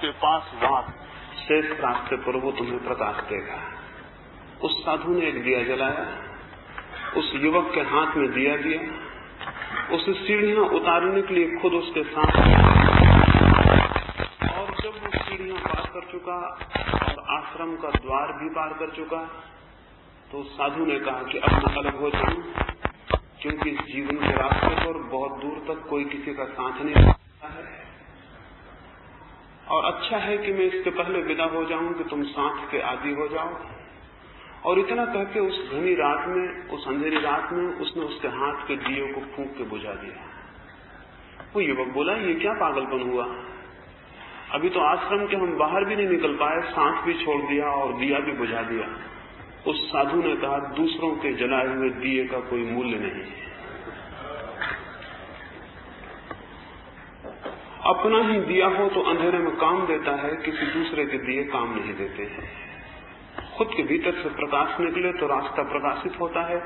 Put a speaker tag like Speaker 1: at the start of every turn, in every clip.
Speaker 1: उसके पास वाद शेष रास्ते पर वो तुम्हें प्रकाश देगा। उस साधु ने एक दिया जलाया, उस युवक के हाथ में दिया दिया, उसे सीढ़ियां उतारने के लिए खुद उसके साथ, और जब वो सीढ़ियां पार कर चुका और आश्रम का द्वार भी पार कर चुका, तो साधु ने कहा कि अब मैं अलग हो जाऊं, क्योंकि इस जीवन के रास्ते पर बहुत दूर तक कोई किसी का साथ नहीं सकता है, और अच्छा है कि मैं इसके पहले विदा हो जाऊं कि तुम साथ के आदी हो जाओ। और इतना कह के उस घनी रात में, उस अंधेरी रात में उसने उसके हाथ के दिए को फूंक के बुझा दिया। वो युवक बोला, ये क्या पागलपन हुआ, अभी तो आश्रम के हम बाहर भी नहीं निकल पाए, सांस भी छोड़ दिया और दिया भी बुझा दिया। उस साधु ने कहा, दूसरों के जलाए हुए दिए का कोई मूल्य नहीं है, अपना ही दिया हो तो अंधेरे में काम देता है, किसी दूसरे के दिए काम नहीं देते हैं। खुद के भीतर से प्रकाश निकले तो रास्ता प्रकाशित होता है,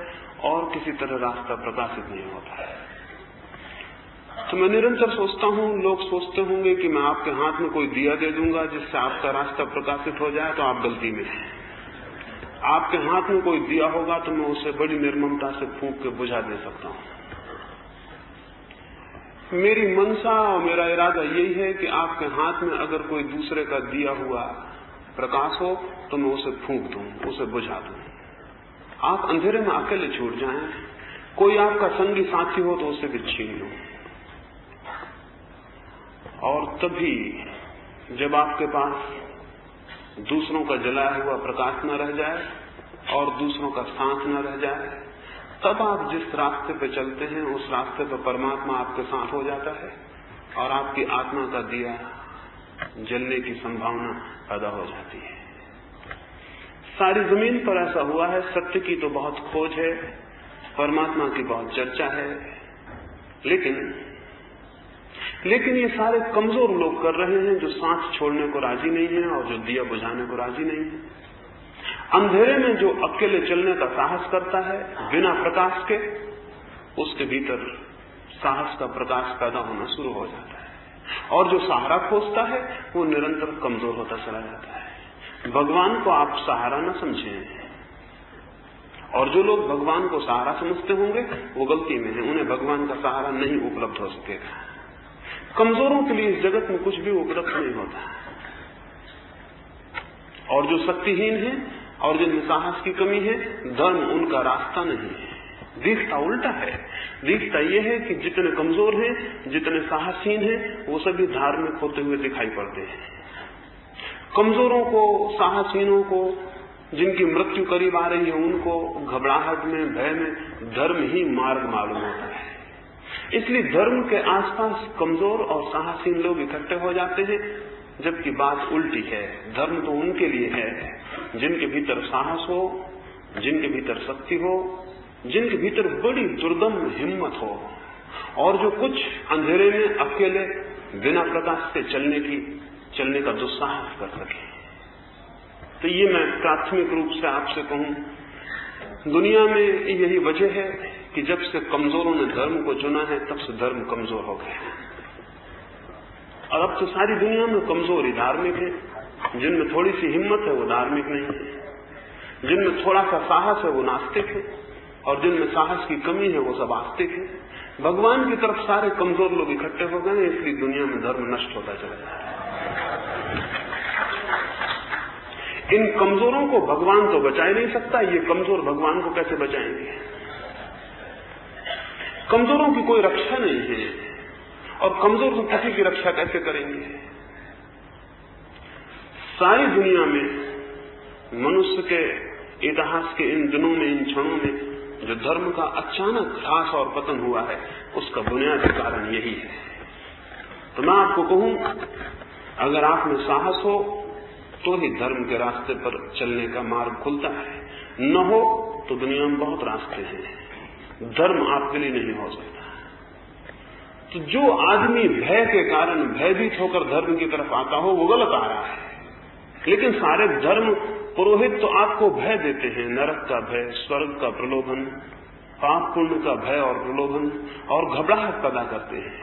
Speaker 1: और किसी तरह रास्ता प्रकाशित नहीं होता है। तो मैं निरंतर सोचता हूं, लोग सोचते होंगे कि मैं आपके हाथ में कोई दिया दे दूंगा जिससे आपका रास्ता प्रकाशित हो जाए, तो आप गलती में हैं। आपके हाथ में कोई दिया होगा तो मैं उसे बड़ी निर्ममता से फूंक के बुझा दे सकता हूं। मेरी मनसा और मेरा इरादा यही है कि आपके हाथ में अगर कोई दूसरे का दिया हुआ प्रकाश हो तो मैं उसे फूंक दूं, उसे बुझा दूं। आप अंधेरे में अकेले छूट जाएं, कोई आपका संगी साथी हो तो उसे भी छीन लो। और तभी जब आपके पास दूसरों का जलाया हुआ प्रकाश न रह जाए और दूसरों का साथ न रह जाए, तब आप जिस रास्ते पे चलते हैं उस रास्ते पर परमात्मा आपके साथ हो जाता है और आपकी आत्मा का दिया जलने की संभावना पैदा हो जाती है। सारी जमीन पर ऐसा हुआ है। सत्य की तो बहुत खोज है, परमात्मा की बहुत चर्चा है, लेकिन ये सारे कमजोर लोग कर रहे हैं जो सांस छोड़ने को राजी नहीं है और जो दिया बुझाने को राजी नहीं है। अंधेरे में जो अकेले चलने का साहस करता है बिना प्रकाश के, उसके भीतर साहस का प्रकाश पैदा होना शुरू हो जाता है, और जो सहारा खोजता है वो निरंतर कमजोर होता चला जाता है। भगवान को आप सहारा न समझें, और जो लोग भगवान को सहारा समझते होंगे वो गलती में है, उन्हें भगवान का सहारा नहीं उपलब्ध हो सकेगा। कमजोरों के लिए इस जगत में कुछ भी उपलब्ध नहीं होता, और जो शक्तिहीन है और जिनमें साहस की कमी है, धर्म उनका रास्ता नहीं है। दिखता उल्टा है। दिखता यह है कि जितने कमजोर हैं, जितने साहसहीन हैं, वो सभी धार्मिक होते हुए दिखाई पड़ते हैं। कमजोरों को, साहसहीनों को, जिनकी मृत्यु करीब आ रही है, उनको घबराहट में, भय में धर्म ही मार्ग मालूम होता है। इसलिए धर्म के आसपास कमजोर और साहसहीन लोग इकट्ठे हो जाते हैं, जबकि बात उल्टी है। धर्म तो उनके लिए है जिनके भीतर साहस हो, जिनके भीतर शक्ति हो, जिनके भीतर बड़ी दुर्दम हिम्मत हो, और जो कुछ अंधेरे में अकेले बिना प्रकाश से चलने का दुस्साहस कर सके। तो ये मैं प्राथमिक रूप से आपसे कहूं, दुनिया में यही वजह है कि जब से कमजोरों ने धर्म को चुना है तब से धर्म कमजोर हो गया। और अब तो सारी दुनिया में कमजोर ही धार्मिक है। जिनमें थोड़ी सी हिम्मत है वो धार्मिक नहीं है, जिनमें थोड़ा सा साहस है वो नास्तिक है, और जिनमें साहस की कमी है वो सब आस्तिक है। भगवान की तरफ सारे कमजोर लोग इकट्ठे हो गए, इसलिए दुनिया में धर्म नष्ट होता चला जाता है। इन कमजोरों को भगवान तो बचा ही नहीं सकता, ये कमजोर भगवान को कैसे बचाएंगे? कमजोरों की कोई रक्षा नहीं है, और कमजोर तो किसी की रक्षा कैसे करेंगे? सारी दुनिया में मनुष्य के इतिहास के इन दिनों में, इन क्षणों में जो धर्म का अचानक ह्रास और पतन हुआ है, उसका बुनियादी कारण यही है। तो मैं आपको कहूं, अगर आप में साहस हो तो ही धर्म के रास्ते पर चलने का मार्ग खुलता है, न हो तो दुनिया में बहुत रास्ते हैं, धर्म आपके लिए नहीं हो सकता। तो जो आदमी भय के कारण भयभीत होकर धर्म की तरफ आता हो वो गलत आ रहा है। लेकिन सारे धर्म पुरोहित तो आपको भय देते हैं, नरक का भय, स्वर्ग का प्रलोभन, पाप पुण्य का भय और प्रलोभन, और घबराहट पैदा करते हैं।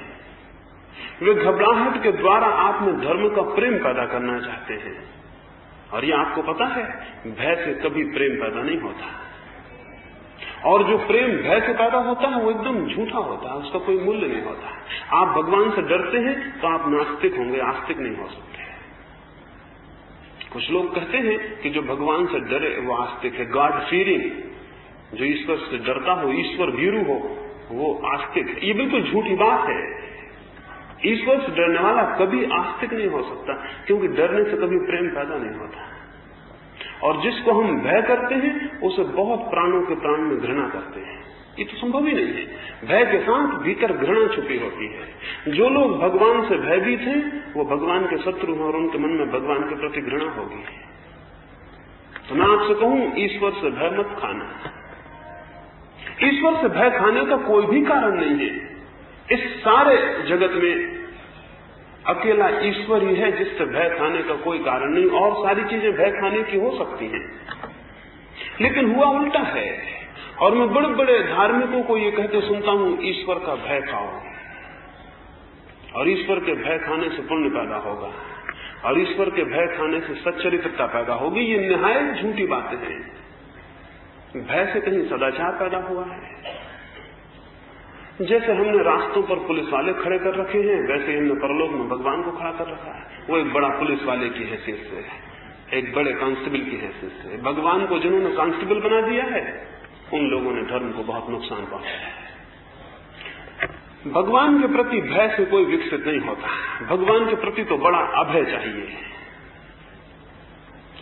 Speaker 1: वे घबराहट के द्वारा आप में धर्म का प्रेम पैदा करना चाहते हैं। और ये आपको पता है, भय से कभी प्रेम पैदा नहीं होता। और जो प्रेम भय से पैदा होता है वो एकदम झूठा होता है, उसका कोई मूल्य नहीं होता। आप भगवान से डरते हैं तो आप नास्तिक होंगे, आस्तिक नहीं हो सकते। कुछ लोग कहते हैं कि जो भगवान से डरे वो आस्तिक है, गॉड फीयरिंग। जो ईश्वर से डरता हो, ईश्वर भीरू हो, वो आस्तिक है। ये बिल्कुल झूठी बात है। ईश्वर से डरने वाला कभी आस्तिक नहीं हो सकता, क्योंकि डरने से कभी प्रेम पैदा नहीं होता। और जिसको हम भय करते हैं उसे बहुत प्राणों के प्राण में घृणा करते हैं। ये तो संभव ही नहीं है। भय के साथ भीतर घृणा छुपी होती है। जो लोग भगवान से भयभीत हैं वो भगवान के शत्रु हैं और उनके मन में भगवान के प्रति घृणा होगी। तो मैं आपसे कहूं, ईश्वर से भय मत खाना। ईश्वर से भय खाने का कोई भी कारण नहीं है। इस सारे जगत में अकेला ईश्वर ही है जिससे भय खाने का कोई कारण नहीं। और सारी चीजें भय खाने की हो सकती हैं, लेकिन हुआ उल्टा है। और मैं बड़े बड़े धार्मिकों को ये कहते सुनता हूं, ईश्वर का भय खाओ, और ईश्वर के भय खाने से पुण्य पैदा होगा, और ईश्वर के भय खाने से सच्चरित्रता पैदा होगी। ये निहायत झूठी बातें हैं। भय से कहीं सदाचार पैदा हुआ है? जैसे हमने रास्तों पर पुलिस वाले खड़े कर रखे हैं, वैसे ही हमने परलोक में भगवान को खड़ा कर रखा है। वो एक बड़ा पुलिस वाले की हैसियत से, एक बड़े कांस्टेबल की हैसियत से। भगवान को जिन्होंने कांस्टेबल बना दिया है, उन लोगों ने धर्म को बहुत नुकसान पहुंचाया है। भगवान के प्रति भय से कोई विकसित नहीं होता। भगवान के प्रति तो बड़ा अभय चाहिए।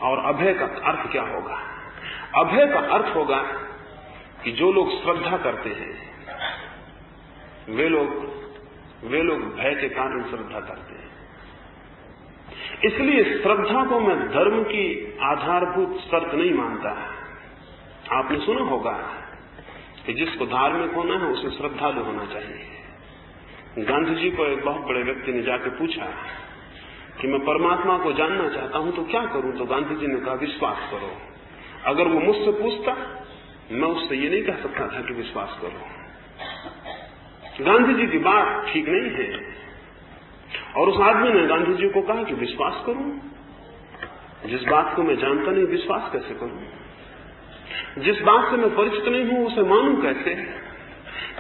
Speaker 1: और अभय का अर्थ क्या होगा? अभय का अर्थ होगा कि जो लोग श्रद्धा करते हैं वे लोग भय के कारण श्रद्धा करते हैं। इसलिए श्रद्धा को मैं धर्म की आधारभूत शर्त नहीं मानता। आपने सुना होगा कि जिसको धार्मिक होना है उसे श्रद्धालु होना चाहिए। गांधी जी को एक बहुत बड़े व्यक्ति ने जाके पूछा कि मैं परमात्मा को जानना चाहता हूं तो क्या करूं? तो गांधी जी ने कहा, विश्वास करो। अगर वो मुझसे पूछता, मैं उससे ये नहीं कह सकता था कि विश्वास करो। गांधी जी की बात ठीक नहीं है। और उस आदमी ने गांधी जी को कहा कि विश्वास करूं? जिस बात को मैं जानता नहीं, विश्वास कैसे करूं? जिस बात से मैं परिचित नहीं हूं, उसे मानूं कैसे?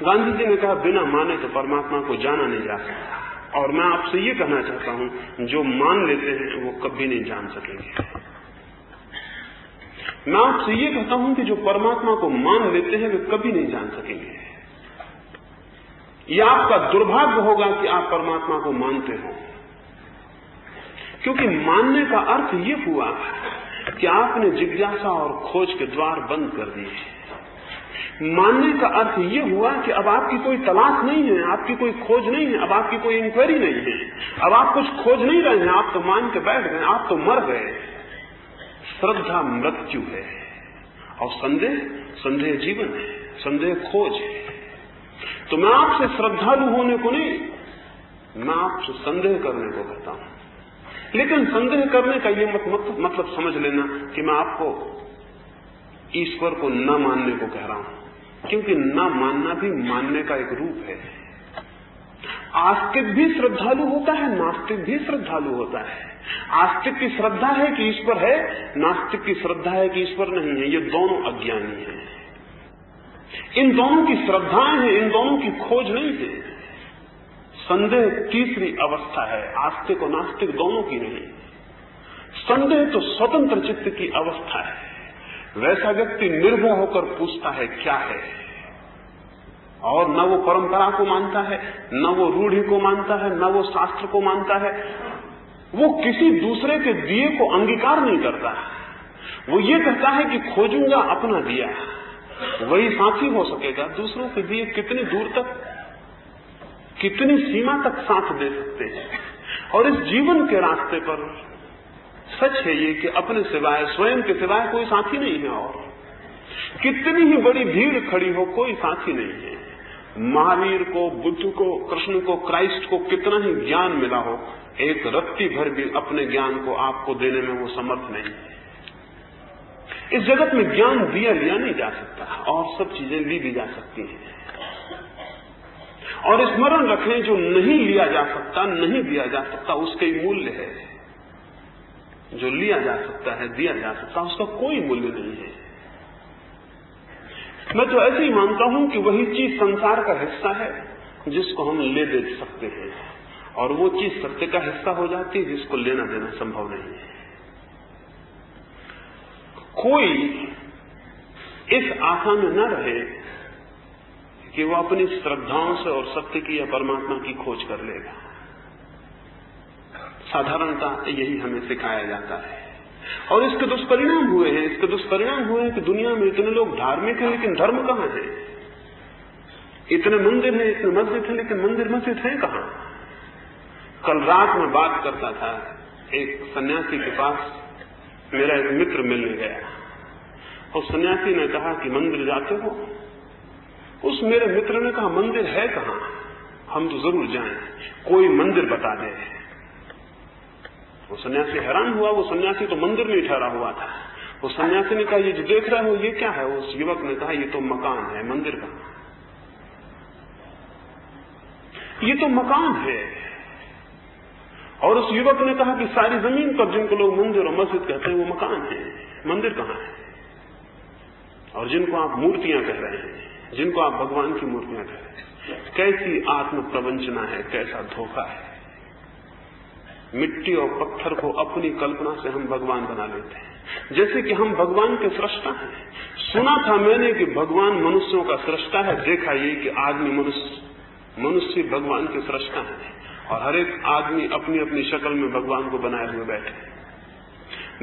Speaker 1: गांधी जी ने कहा, बिना माने तो परमात्मा को जाना नहीं जा सकता। और मैं आपसे ये कहना चाहता हूं, जो मान लेते हैं वो कभी नहीं जान सकेंगे। मैं आपसे ये कहता हूं कि जो परमात्मा को मान लेते हैं वे कभी नहीं जान सकेंगे। यह आपका दुर्भाग्य होगा कि आप परमात्मा को मानते हो, क्योंकि मानने का अर्थ ये हुआ कि आपने जिज्ञासा और खोज के द्वार बंद कर दिए। मानने का अर्थ ये हुआ कि अब आपकी कोई तलाश नहीं है, आपकी कोई खोज नहीं है, अब आपकी कोई इंक्वायरी नहीं है, अब आप कुछ खोज नहीं रहे हैं, आप तो मान के बैठ गए, आप तो मर गए। श्रद्धा मृत्यु है और संदेह जीवन है, संदेह खोज है। तो मैं आपसे श्रद्धालु होने को नहीं, मैं आपसे संदेह करने को कहता हूं। लेकिन संदेह करने का ये मतलब समझ लेना कि मैं आपको ईश्वर को न मानने को कह रहा हूं, क्योंकि न मानना भी मानने का एक रूप है। आस्तिक भी श्रद्धालु होता है, नास्तिक भी श्रद्धालु होता है। आस्तिक की श्रद्धा है कि ईश्वर है, नास्तिक की श्रद्धा है कि ईश्वर नहीं है। ये दोनों अज्ञानी हैं। इन दोनों की श्रद्धाएं हैं, इन दोनों की खोज नहीं है। संदेह तीसरी अवस्था है, आस्तिक और नास्तिक दोनों की नहीं। संदेह तो स्वतंत्र चित्त की अवस्था है। वैसा व्यक्ति निर्भय होकर पूछता है क्या है, और न वो परंपरा को मानता है, न वो रूढ़ी को मानता है, न वो शास्त्र को मानता है। वो किसी दूसरे के दिए को अंगीकार नहीं करता। वो ये कहता है कि खोजूंगा अपना दिया, वही साथी हो सकेगा। दूसरों के दिए कितनी दूर तक, कितनी सीमा तक साथ दे सकते हैं। और इस जीवन के रास्ते पर सच है ये कि अपने सिवाय, स्वयं के सिवाय कोई साथी नहीं है। और कितनी ही बड़ी भीड़ खड़ी हो, कोई साथी नहीं है। महावीर को, बुद्ध को, कृष्ण को, क्राइस्ट को कितना ही ज्ञान मिला हो, एक रत्ती भर भी अपने ज्ञान को आपको देने में वो समर्थ नहीं है। इस जगत में ज्ञान दिया लिया नहीं जा सकता, और सब चीजें ली भी जा सकती हैं। और स्मरण रखें, जो नहीं लिया जा सकता, नहीं दिया जा सकता, उसके ही मूल्य है। जो लिया जा सकता है, दिया जा सकता, उसका कोई मूल्य नहीं है। मैं तो ऐसे ही मानता हूं कि वही चीज संसार का हिस्सा है जिसको हम ले दे सकते हैं, और वो चीज सत्य का हिस्सा हो जाती है जिसको लेना देना संभव नहीं है। कोई इस आशा में न रहे कि वो अपनी श्रद्धाओं से और सत्य की या परमात्मा की खोज कर लेगा। साधारणतः यही हमें सिखाया जाता है, और इसके दुष्परिणाम हुए हैं। इसके दुष्परिणाम हुए हैं कि दुनिया में इतने लोग धार्मिक हैं, लेकिन धर्म कहां है? इतने मंदिर हैं, इतने मस्जिद हैं, लेकिन मंदिर मस्जिद हैं कहां? कल रात में बात करता था, एक सन्यासी के पास मेरा एक मित्र मिलने गया। उस सन्यासी ने कहा कि मंदिर जाते हो? उस मेरे मित्र ने कहा, मंदिर है कहां? हम तो जरूर जाएं, कोई मंदिर बता दे। वो सन्यासी हैरान हुआ। वो सन्यासी तो मंदिर में ही ठहरा हुआ था। वो सन्यासी ने कहा, ये जो देख रहे हो ये क्या है? उस युवक ने कहा, ये तो मकान है, मंदिर कहां? ये तो मकान है। और उस युवक ने कहा कि सारी जमीन पर जिनको लोग मंदिर और मस्जिद कहते हैं वो मकान है, मंदिर कहां है? और जिनको आप मूर्तियां कह रहे हैं, जिनको आप भगवान की मूर्तियां कह रहे हैं, कैसी आत्म प्रवंचना है, कैसा धोखा है। मिट्टी और पत्थर को अपनी कल्पना से हम भगवान बना लेते हैं, जैसे कि हम भगवान के सृष्टा हैं। सुना था मैंने कि भगवान मनुष्यों का सृष्टा है, देखा ये कि आदमी मनुष्य भगवान के सृष्टा है, और हर एक आदमी अपनी अपनी शक्ल में भगवान को बनाए हुए बैठे।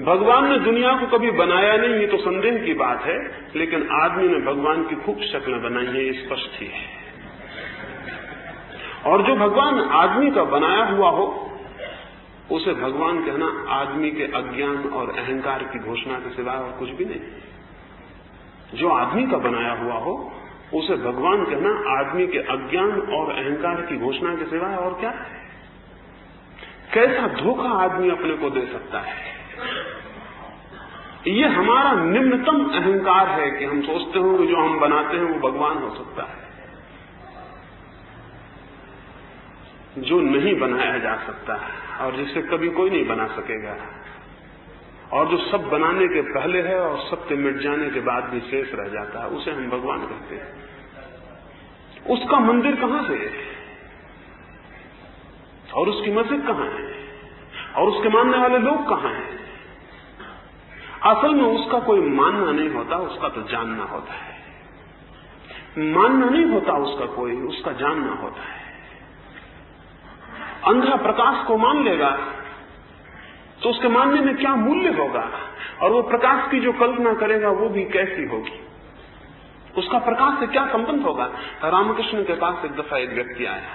Speaker 1: भगवान ने दुनिया को कभी बनाया नहीं, ये तो संदेह की बात है, लेकिन आदमी ने भगवान की खूब शक्लें बनाई है, ये स्पष्ट ही है। और जो भगवान आदमी का बनाया हुआ हो, उसे भगवान कहना आदमी के अज्ञान और अहंकार की घोषणा के सिवाय और कुछ भी नहीं। जो आदमी का बनाया हुआ हो, उसे भगवान कहना आदमी के अज्ञान और अहंकार की घोषणा के सिवाय और क्या है? कैसा धोखा आदमी अपने को दे सकता है। ये हमारा निम्नतम अहंकार है कि हम सोचते हो कि जो हम बनाते हैं वो भगवान हो सकता है। जो नहीं बनाया जा सकता और जिसे कभी कोई नहीं बना सकेगा, और जो सब बनाने के पहले है और सबके मिट जाने के बाद भी शेष रह जाता है, उसे हम भगवान कहते हैं। उसका मंदिर कहां से है, और उसकी मस्जिद कहां है, और उसके मानने वाले लोग कहां हैं? असल में उसका कोई मानना नहीं होता, उसका तो जानना होता है। मानना नहीं होता उसका कोई, उसका जानना होता है। अंधा प्रकाश को मान लेगा तो उसके मानने में क्या मूल्य होगा, और वो प्रकाश की जो कल्पना करेगा वो भी कैसी होगी, उसका प्रकाश से क्या संबंध होगा। रामकृष्ण के पास एक दफा एक व्यक्ति आया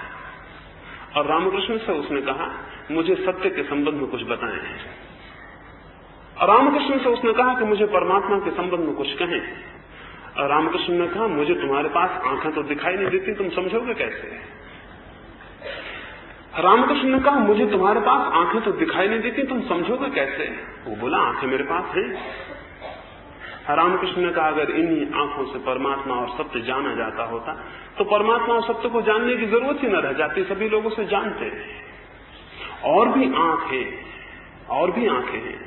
Speaker 1: और रामकृष्ण से उसने कहा, मुझे सत्य के संबंध में कुछ बताएं। और रामकृष्ण से उसने कहा कि मुझे परमात्मा के संबंध में कुछ कहें। और रामकृष्ण ने कहा, मुझे तुम्हारे पास आंखें तो दिखाई नहीं देती, तुम समझोगे कैसे? रामकृष्ण ने कहा, मुझे तुम्हारे पास आंखें तो दिखाई नहीं देती, तुम समझोगे कैसे? वो बोला, आंखें मेरे पास हैं। रामकृष्ण ने कहा, अगर इन्हीं आंखों से परमात्मा और सत्य जाना जाता होता तो परमात्मा और सत्य को जानने की जरूरत ही न रह जाती, सभी लोग उसे जानते हैं। और भी आंख है, और भी आंखें हैं।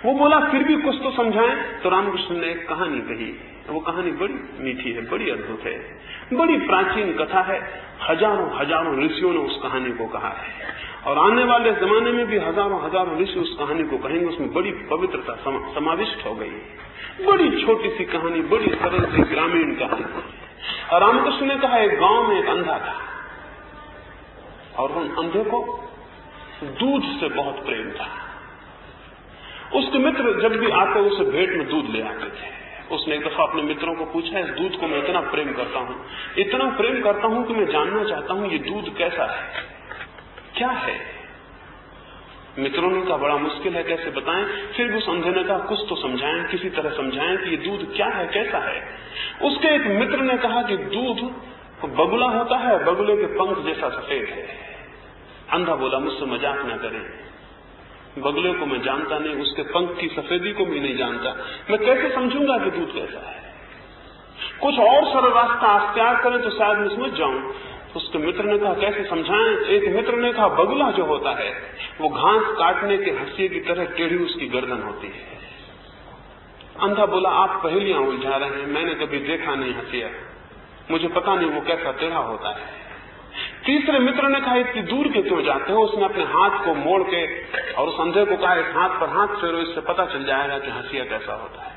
Speaker 1: वो बोला, फिर भी कुछ तो समझाएं। तो रामकृष्ण ने एक कहानी कही। वो कहानी बड़ी मीठी है, बड़ी अद्भुत है, बड़ी प्राचीन कथा है। हजारों हजारों ऋषियों ने उस कहानी को कहा है, और आने वाले जमाने में भी हजारों हजारों ऋषि उस कहानी को कहेंगे। उसमें बड़ी पवित्रता समाविष्ट हो गई। बड़ी छोटी सी कहानी, बड़ी सरल सी ग्रामीण कहानी। और रामकृष्ण ने कहा, एक गांव में एक अंधा था, और उन अंधे को दूध से बहुत प्रेम था। उसके मित्र जब भी आते उसे भेंट में दूध ले आते थे। उसने एक दफा अपने मित्रों को पूछा, इस दूध को मैं इतना प्रेम करता हूं, इतना प्रेम करता हूं कि मैं जानना चाहता हूं ये दूध कैसा है, क्या है? मित्रों ने कहा, बड़ा मुश्किल है, कैसे बताएं? फिर भी उस अंधे ने कहा, कुछ तो समझाएं, किसी तरह समझाएं कि ये दूध क्या है, कैसा है। उसके एक मित्र ने कहा कि दूध बगुला होता है, बगुले के पंख जैसा सफेद है। अंधा बोला, मुझसे मजाक न करें, बगुले को मैं जानता नहीं, उसके पंख की सफेदी को भी नहीं जानता, मैं कैसे समझूंगा कि दूध कैसा है? कुछ और सरल रास्ता अख्तियार करें तो शायद मैं समझ जाऊं। उसके मित्र ने कहा कैसे समझाएं? एक मित्र ने कहा बगुला जो होता है वो घास काटने के हंसिए की तरह टेढ़ी उसकी गर्दन होती है। अंधा बोला आप पहेलियां उलझा रहे हैं, मैंने कभी देखा नहीं हंसिया, मुझे पता नहीं वो कैसा टेढ़ा होता है। तीसरे मित्र ने कहा इतनी दूर के क्यों जाते हो? उसने अपने हाथ को मोड़ के और उस अंधे को कहा इस हाथ पर हाथ फेरो, इससे पता चल जाएगा कि हंसिया कैसा होता है।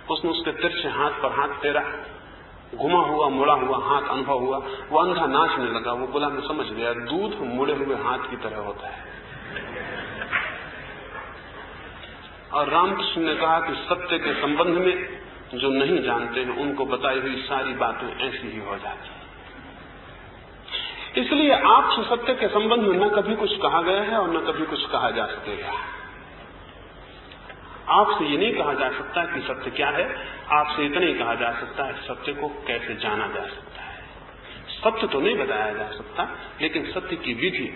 Speaker 1: उसने उसके तिरछे हाथ पर हाथ फेरा, घुमा हुआ मुड़ा हुआ हाथ अनुभव हुआ। वो अंधा नाचने लगा। वो बोला मैं समझ गया, दूध मुड़े हुए हाथ की तरह होता है। और रामकृष्ण ने कहा कि सत्य के संबंध में जो नहीं जानते हैं उनको बताई हुई सारी बातें ऐसी ही हो जाती। इसलिए आपसे सत्य के संबंध में न कभी कुछ कहा गया है और न कभी कुछ कहा जा सकेगा। आपसे ये नहीं कहा जा सकता कि सत्य क्या है, आपसे इतना ही कहा जा सकता है सत्य को कैसे जाना जा सकता है। सत्य तो नहीं बताया जा सकता, लेकिन सत्य की विधि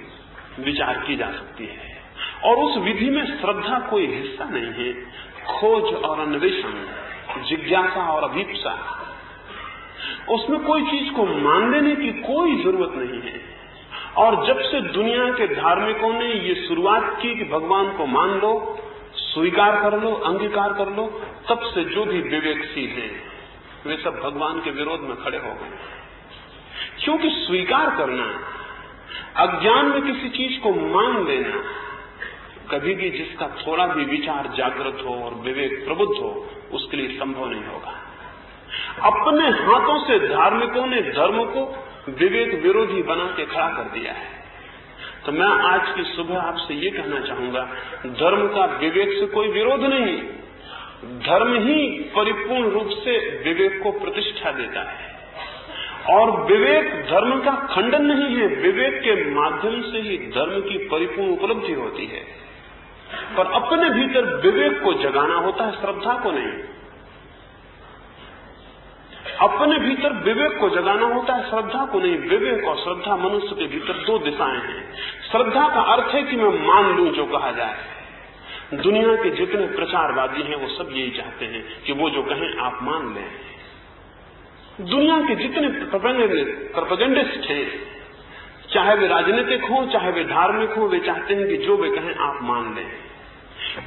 Speaker 1: विचार की जा सकती है। और उस विधि में श्रद्धा कोई हिस्सा नहीं है, खोज और अन्वेषण, जिज्ञासा और अभीप्सा। उसमें कोई चीज को मान लेने की कोई जरूरत नहीं है। और जब से दुनिया के धार्मिकों ने ये शुरुआत की कि भगवान को मान लो, स्वीकार कर लो, अंगीकार कर लो, तब से जो भी विवेकशील हैं वे सब भगवान के विरोध में खड़े हो गए। क्योंकि स्वीकार करना, अज्ञान में किसी चीज को मान लेना, कभी भी जिसका थोड़ा भी विचार जागृत हो और विवेक प्रबुद्ध हो उसके लिए संभव नहीं होगा। अपने हाथों से धार्मिकों ने धर्म को विवेक विरोधी बना के खड़ा कर दिया है। तो मैं आज की सुबह आपसे ये कहना चाहूंगा, धर्म का विवेक से कोई विरोध नहीं, धर्म ही परिपूर्ण रूप से विवेक को प्रतिष्ठा देता है। और विवेक धर्म का खंडन नहीं है, विवेक के माध्यम से ही धर्म की परिपूर्ण उपलब्धि होती है। पर अपने भीतर विवेक को जगाना होता है, श्रद्धा को नहीं। अपने भीतर विवेक को जगाना होता है, श्रद्धा को नहीं। विवेक और श्रद्धा मनुष्य के भीतर दो दिशाएं हैं। श्रद्धा का अर्थ है कि मैं मान लूं जो कहा जाए। दुनिया के जितने प्रचारवादी हैं वो सब यही चाहते हैं कि वो जो कहें आप मान लें। दुनिया के जितने प्रोपेगेंडिस्ट हैं, चाहे वे राजनीतिक हों चाहे वे धार्मिक हों, वे चाहते हैं कि जो वे कहें आप मान लें।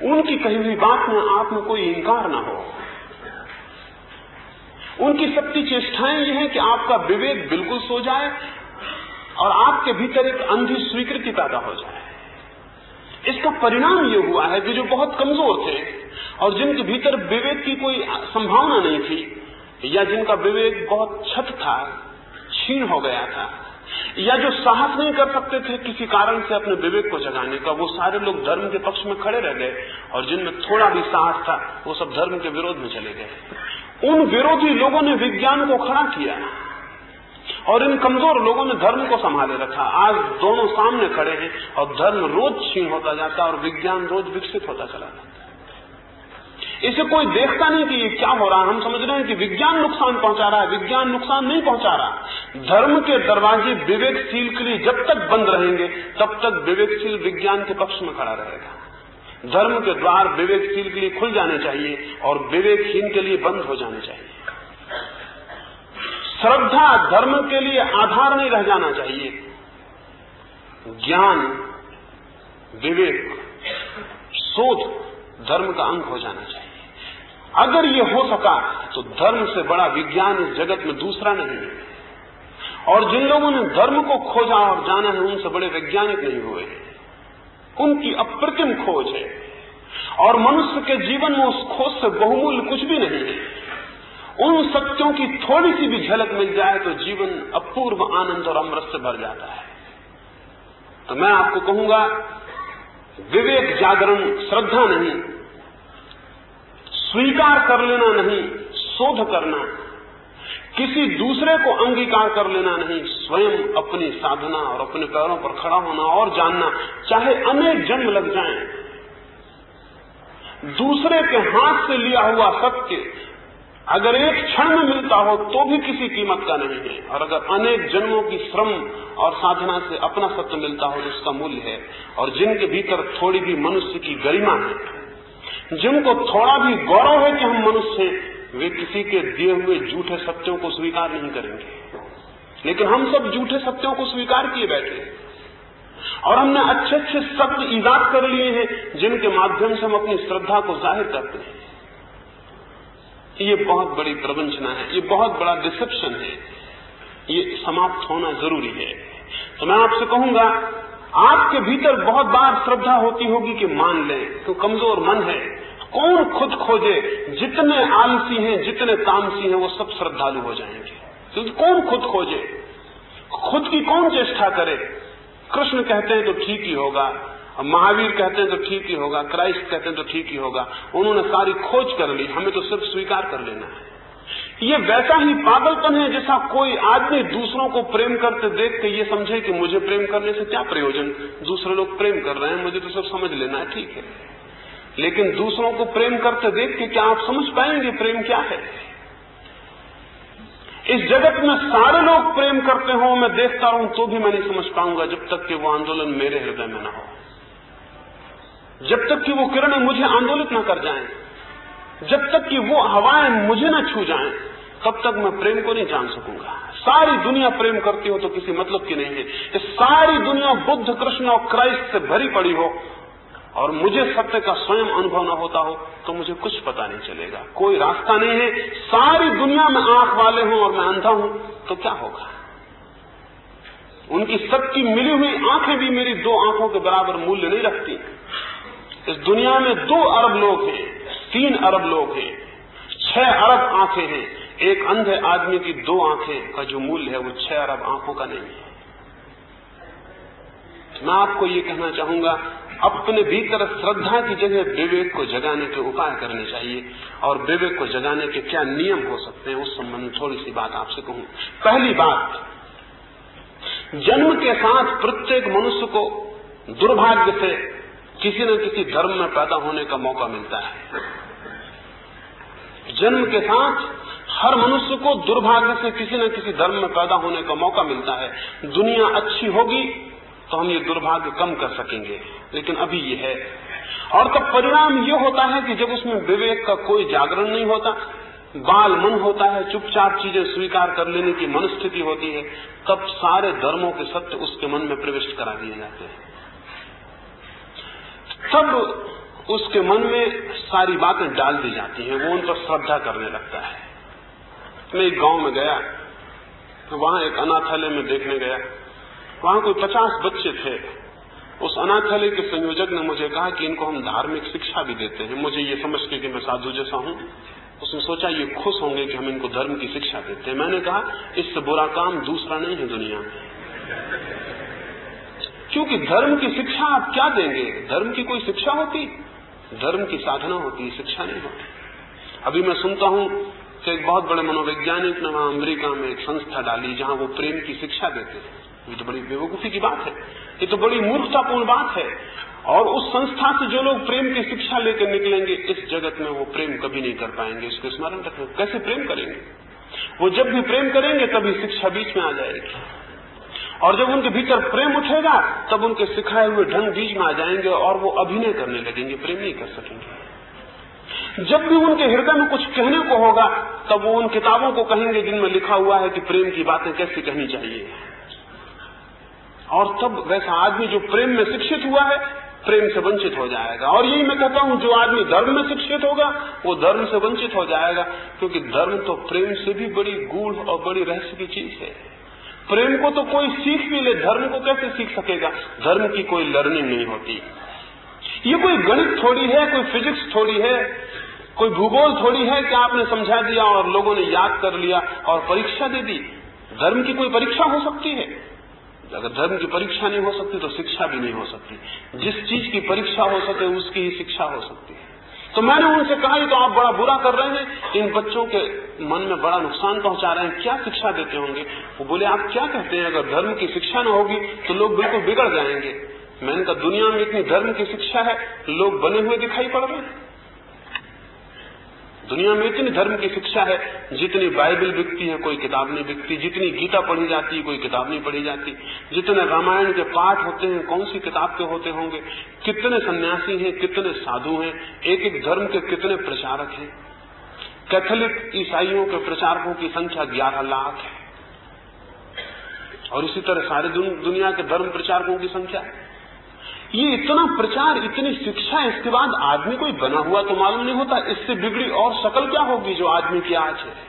Speaker 1: उनकी कही हुई बात में आप में कोई इंकार ना हो। उनकी सबकी चेष्टाएं यह है कि आपका विवेक बिल्कुल सो जाए और आपके भीतर एक अंधी स्वीकृति पैदा हो जाए। इसका परिणाम यह हुआ है कि जो बहुत कमजोर थे और जिनके भीतर विवेक की कोई संभावना नहीं थी, या जिनका विवेक बहुत छत था, क्षीण हो गया था, या जो साहस नहीं कर सकते थे किसी कारण से अपने विवेक को जगाने का, वो सारे लोग धर्म के पक्ष में खड़े रह गए। और जिनमें थोड़ा भी साहस था वो सब धर्म के विरोध में चले गए। उन विरोधी लोगों ने विज्ञान को खड़ा किया और इन कमजोर लोगों ने धर्म को संभाले रखा। आज दोनों सामने खड़े हैं और धर्म रोज क्षीण होता जाता है और विज्ञान रोज विकसित होता चला जाता है। इसे कोई देखता नहीं कि ये क्या हो रहा है। हम समझ रहे हैं कि विज्ञान नुकसान पहुंचा रहा है। विज्ञान नुकसान नहीं पहुंचा रहा। धर्म के दरवाजे विवेकशील के लिए जब तक बंद रहेंगे तब तक विवेकशील विज्ञान के पक्ष में खड़ा रहेगा। धर्म के द्वार विवेकशील के लिए खुल जाने चाहिए और विवेकहीन के लिए बंद हो जाने चाहिए। श्रद्धा धर्म के लिए आधार नहीं रह जाना चाहिए। ज्ञान, विवेक, शोध धर्म का अंग हो जाना चाहिए। अगर ये हो सका तो धर्म से बड़ा विज्ञान इस जगत में दूसरा नहीं है। और जिन लोगों ने धर्म को खोजा और जाना है उनसे बड़े वैज्ञानिक नहीं हुए। उनकी अप्रतिम खोज है और मनुष्य के जीवन में उस खोज से बहुमूल्य कुछ भी नहीं है। उन सत्यों की थोड़ी सी भी झलक मिल जाए तो जीवन अपूर्व आनंद और अमृत से भर जाता है। तो मैं आपको कहूंगा, विवेक जागरण श्रद्धा नहीं, स्वीकार कर लेना नहीं, शोध करना, किसी दूसरे को अंगीकार कर लेना नहीं, स्वयं अपनी साधना और अपने पैरों पर खड़ा होना और जानना, चाहे अनेक जन्म लग जाएं। दूसरे के हाथ से लिया हुआ सत्य अगर एक क्षण में मिलता हो तो भी किसी कीमत का नहीं है, और अगर अनेक जन्मों की श्रम और साधना से अपना सत्य मिलता हो तो उसका मूल्य है। और जिनके भीतर थोड़ी भी मनुष्य की गरिमा है, जिनको थोड़ा भी गौरव है कि हम मनुष्य हैं, वे किसी के दिए हुए झूठे सत्यों को स्वीकार नहीं करेंगे। लेकिन हम सब झूठे सत्यों को स्वीकार किए बैठे हैं और हमने अच्छे अच्छे शब्द ईजाद कर लिए हैं जिनके माध्यम से हम अपनी श्रद्धा को जाहिर करते हैं। ये बहुत बड़ी प्रवंचना है, ये बहुत बड़ा डिसेप्शन है, ये समाप्त होना जरूरी है। तो मैं आपसे कहूंगा, आपके भीतर बहुत बार श्रद्धा होती होगी कि मान लें, तो कमजोर मन है। कौन खुद खोजे? जितने आलसी हैं, जितने तामसी हैं, वो सब श्रद्धालु हो जाएंगे। क्योंकि कौन खुद खोजे? खुद की कौन चेष्टा करे? कृष्ण कहते हैं तो ठीक ही होगा, महावीर कहते हैं तो ठीक ही होगा, क्राइस्ट कहते हैं तो ठीक ही होगा। उन्होंने सारी खोज कर ली, हमें तो सिर्फ स्वीकार कर लेना है। ये वैसा ही पागलपन है जैसा कोई आदमी दूसरों को प्रेम करते देख के ये समझे कि मुझे प्रेम करने से क्या प्रयोजन, दूसरे लोग प्रेम कर रहे हैं, मुझे तो सब समझ लेना है, ठीक है। लेकिन दूसरों को प्रेम करते देख के क्या आप समझ पाएंगे प्रेम क्या है? इस जगत में सारे लोग प्रेम करते हो, मैं देखता रहूं तो भी मैं नहीं समझ पाऊंगा जब तक कि वो आंदोलन मेरे हृदय में न हो, जब तक कि वो किरणें मुझे आंदोलित न कर जाएं, जब तक कि वो हवाएं मुझे न छू जाएं, तब तक मैं प्रेम को नहीं जान सकूंगा। सारी दुनिया प्रेम करती हो तो किसी मतलब की नहीं है। ये सारी दुनिया बुद्ध, कृष्ण और क्राइस्ट से भरी पड़ी हो और मुझे सत्य का स्वयं अनुभव न होता हो तो मुझे कुछ पता नहीं चलेगा, कोई रास्ता नहीं है। सारी दुनिया में आंख वाले हों और मैं अंधा हूं तो क्या होगा? उनकी सबकी मिली हुई आंखें भी मेरी 2 आंखों के बराबर मूल्य नहीं रखती। इस दुनिया में 2 अरब लोग हैं, 3 अरब लोग हैं, 6 अरब आंखें हैं। एक अंधे आदमी की 2 आंखें का जो मूल्य है वो 6 अरब आंखों का नहीं है। मैं आपको ये कहना चाहूंगा, अपने भीतर श्रद्धा की जगह विवेक को जगाने के उपाय करने चाहिए। और विवेक को जगाने के क्या नियम हो सकते हैं उस संबंध में थोड़ी सी बात आपसे कहूं। पहली बात, जन्म के साथ प्रत्येक मनुष्य को दुर्भाग्य से किसी न किसी धर्म में पैदा होने का मौका मिलता है। जन्म के साथ हर मनुष्य को दुर्भाग्य से किसी न किसी धर्म में पैदा होने का मौका मिलता है। दुनिया अच्छी होगी तो हम ये दुर्भाग्य कम कर सकेंगे, लेकिन अभी ये है। और तब परिणाम ये होता है कि जब उसमें विवेक का कोई जागरण नहीं होता, बाल मन होता है, चुपचाप चीजें स्वीकार कर लेने की मनस्थिति होती है, तब सारे धर्मों के सत्य उसके मन में प्रविष्ट करा दिए जाते हैं। तब उसके मन में सारी बातें डाल दी जाती हैं, वो उन पर श्रद्धा करने लगता है। मैं एक गांव में गया, वहां एक अनाथालय में देखने गया, वहां कोई 50 बच्चे थे। उस अनाथालय के संयोजक ने मुझे कहा कि इनको हम धार्मिक शिक्षा भी देते हैं। मुझे ये समझ के कि मैं साधु जैसा हूं, उसने सोचा ये खुश होंगे कि हम इनको धर्म की शिक्षा देते हैं। मैंने कहा इससे बुरा काम दूसरा नहीं है दुनिया में, क्योंकि धर्म की शिक्षा आप क्या देंगे? धर्म की कोई शिक्षा होती? धर्म की साधना होती, शिक्षा नहीं होती। अभी मैं सुनता हूं कि एक बहुत बड़े मनोवैज्ञानिक ने वहां अमेरिका में एक संस्था डाली जहां वो प्रेम की शिक्षा देते हैं। ये तो बड़ी बेवकूफी की बात है, ये तो बड़ी मूर्खतापूर्ण बात है। और उस संस्था से जो लोग प्रेम की शिक्षा लेकर निकलेंगे, इस जगत में वो प्रेम कभी नहीं कर पाएंगे। इसको स्मरण रखें। कैसे प्रेम करेंगे? वो जब भी प्रेम करेंगे तभी शिक्षा बीच में आ जाएगी, और जब उनके भीतर प्रेम उठेगा तब उनके सिखाए हुए ढंग बीच में आ जाएंगे और वो अभिनय करने लगेंगे, प्रेम नहीं कर सकेंगे। जब भी उनके हृदय में कुछ कहने को होगा तब वो उन किताबों को कहेंगे जिनमें लिखा हुआ है कि प्रेम की बातें कैसी कहनी चाहिए। और तब वैसा आदमी जो प्रेम में शिक्षित हुआ है प्रेम से वंचित हो जाएगा। और यही मैं कहता हूं, जो आदमी धर्म में शिक्षित होगा वो धर्म से वंचित हो जाएगा, क्योंकि धर्म तो प्रेम से भी बड़ी गूढ़ और बड़ी रहस्य की चीज है। प्रेम को तो कोई सीख भी ले, धर्म को कैसे सीख सकेगा? धर्म की कोई लर्निंग नहीं होती। ये कोई गणित थोड़ी है, कोई फिजिक्स थोड़ी है, कोई भूगोल थोड़ी है कि आपने समझा दिया और लोगों ने याद कर लिया और परीक्षा दे दी। धर्म की कोई परीक्षा हो सकती है? अगर धर्म की परीक्षा नहीं हो सकती तो शिक्षा भी नहीं हो सकती। जिस चीज की परीक्षा हो सके उसकी ही शिक्षा हो सकती है। तो मैंने उनसे कहा, ये तो आप बड़ा बुरा कर रहे हैं, इन बच्चों के मन में बड़ा नुकसान पहुंचा रहे हैं, क्या शिक्षा देते होंगे? वो बोले, आप क्या कहते हैं? अगर धर्म की शिक्षा न होगी तो लोग बिल्कुल बिगड़ जाएंगे। मैंने कहा, दुनिया में इतनी धर्म की शिक्षा है, लोग बने हुए दिखाई पड़ रहे हैं। दुनिया में इतनी धर्म की शिक्षा है, जितनी बाइबल बिकती है कोई किताब नहीं बिकती, जितनी गीता पढ़ी जाती है कोई किताब नहीं पढ़ी जाती, जितने रामायण के पाठ होते हैं कौन सी किताब के होते होंगे, कितने सन्यासी हैं, कितने साधु हैं, एक एक धर्म के कितने प्रचारक हैं। कैथोलिक ईसाइयों के प्रचारकों की संख्या 11 लाख है। और इसी तरह सारे दुनिया के धर्म प्रचारकों की संख्या। ये इतना प्रचार, इतनी शिक्षा, इसके बाद आदमी कोई बना हुआ तो मालूम नहीं होता। इससे बिगड़ी और शक्ल क्या होगी जो आदमी की आज है।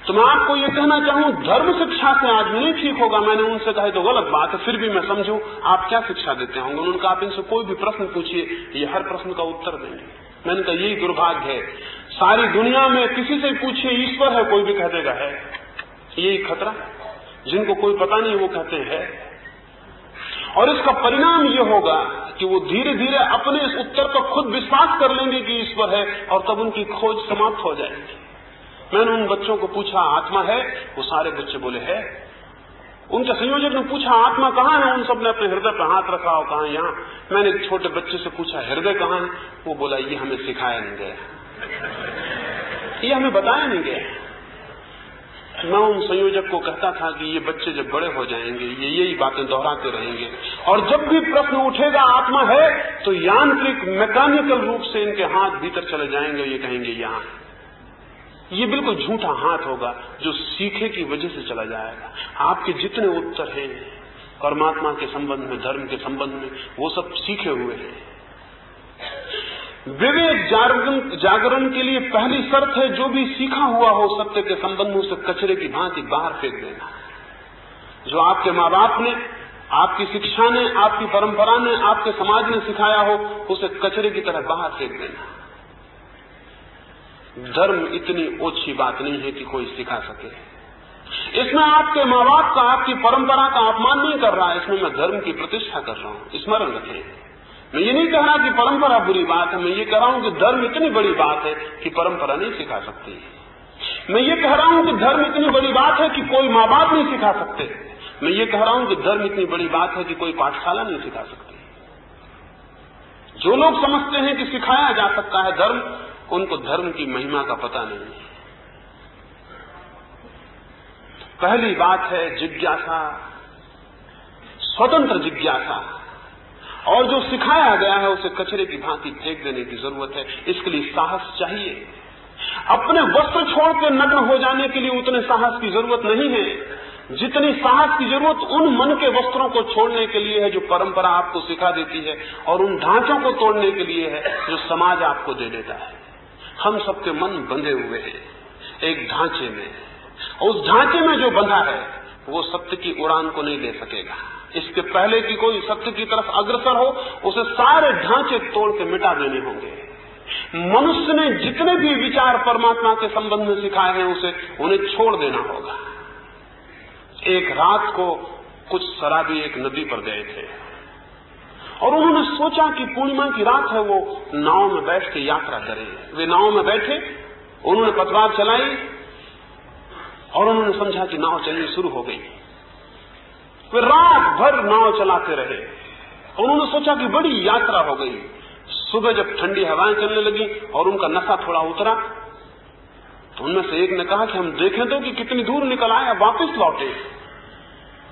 Speaker 1: तो मैं आपको ये कहना चाहूं, धर्म शिक्षा से आदमी नहीं ठीक होगा। मैंने उनसे कहा तो गलत बात है, फिर भी मैं समझूं आप क्या शिक्षा देते होंगे। उन्होंने कहा आप इनसे कोई भी प्रश्न पूछिए, ये हर प्रश्न का उत्तर देंगे। मैंने कहा यही दुर्भाग्य है, सारी दुनिया में किसी से पूछिए ईश्वर है, कोई भी कह देगा है। यही खतरा, जिनको कोई पता नहीं वो कहते हैं। और इसका परिणाम ये होगा कि वो धीरे धीरे अपने इस उत्तर पर खुद विश्वास कर लेंगे कि ईश्वर है, और तब उनकी खोज समाप्त हो जाएगी। मैंने उन बच्चों को पूछा आत्मा है, वो सारे बच्चे बोले है। उनके संयोजक ने पूछा आत्मा कहाँ है, उन सब ने अपने हृदय पर हाथ रखा, और कहा यहाँ। मैंने एक छोटे बच्चे से पूछा हृदय कहाँ है, वो बोला ये हमें सिखाया नहीं गया, ये हमें बताया नहीं गया। मैं उन संयोजक को कहता था कि ये बच्चे जब बड़े हो जाएंगे ये यही बातें दोहराते रहेंगे, और जब भी प्रश्न उठेगा आत्मा है तो यांत्रिक मैकेनिकल रूप से इनके हाथ भीतर चले जाएंगे, ये कहेंगे यहाँ। ये बिल्कुल झूठा हाथ होगा जो सीखे की वजह से चला जाएगा। आपके जितने उत्तर हैं परमात्मा के संबंध में, धर्म के संबंध में, वो सब सीखे हुए हैं। विवेक जागरण के लिए पहली शर्त है जो भी सीखा हुआ हो सत्य के संबंध में उसे कचरे की भांति बाहर फेंक देना। जो आपके माँ बाप ने, आपकी शिक्षा ने, आपकी परंपरा ने, आपके समाज ने सिखाया हो, उसे कचरे की तरह बाहर फेंक देना। धर्म इतनी ओछी बात नहीं है कि कोई सिखा सके। इसमें आपके माँ बाप का, आपकी परंपरा का अपमान नहीं कर रहा है, इसमें मैं धर्म की प्रतिष्ठा कर रहा हूं। स्मरण रखें, मैं ये नहीं कह रहा कि परंपरा बुरी बात है, मैं ये कह रहा हूं कि धर्म इतनी बड़ी बात है कि परंपरा नहीं सिखा सकती। मैं ये कह रहा हूं कि धर्म इतनी बड़ी बात है कि कोई माँ बाप नहीं सिखा सकते। मैं ये कह रहा हूं कि धर्म इतनी बड़ी बात है कि कोई पाठशाला नहीं सिखा सकती। जो लोग समझते हैं कि सिखाया जा सकता है धर्म, उनको धर्म की महिमा का पता नहीं। पहली बात है जिज्ञासा, स्वतंत्र जिज्ञासा, और जो सिखाया गया है उसे कचरे की भांति फेंक देने की जरूरत है। इसके लिए साहस चाहिए। अपने वस्त्र छोड़ के नग्न हो जाने के लिए उतने साहस की जरूरत नहीं है जितनी साहस की जरूरत उन मन के वस्त्रों को छोड़ने के लिए है जो परंपरा आपको सिखा देती है, और उन ढांचों को तोड़ने के लिए है जो समाज आपको दे देता है। हम सबके मन बंधे हुए हैं एक ढांचे में, और उस ढांचे में जो बंधा है वो सत्य की उड़ान को नहीं ले सकेगा। इसके पहले कि कोई सत्य की तरफ अग्रसर हो, उसे सारे ढांचे तोड़ के मिटा देने होंगे। मनुष्य ने जितने भी विचार परमात्मा के संबंध में सिखाए हैं उन्हें छोड़ देना होगा। एक रात को कुछ शराबी एक नदी पर गए थे और उन्होंने सोचा कि पूर्णिमा की रात है, वो नाव में बैठ के यात्रा करें। वे नाव में बैठे, उन्होंने पतवार चलाई और उन्होंने समझा कि नाव चलनी शुरू हो गई। वे रात भर नाव चलाते रहे। उन्होंने सोचा कि बड़ी यात्रा हो गई। सुबह जब ठंडी हवाएं चलने लगी और उनका नशा थोड़ा उतरा, तो उनमें से एक ने कहा कि हम देखें तो कि कितनी दूर निकल आए, वापस लौटे।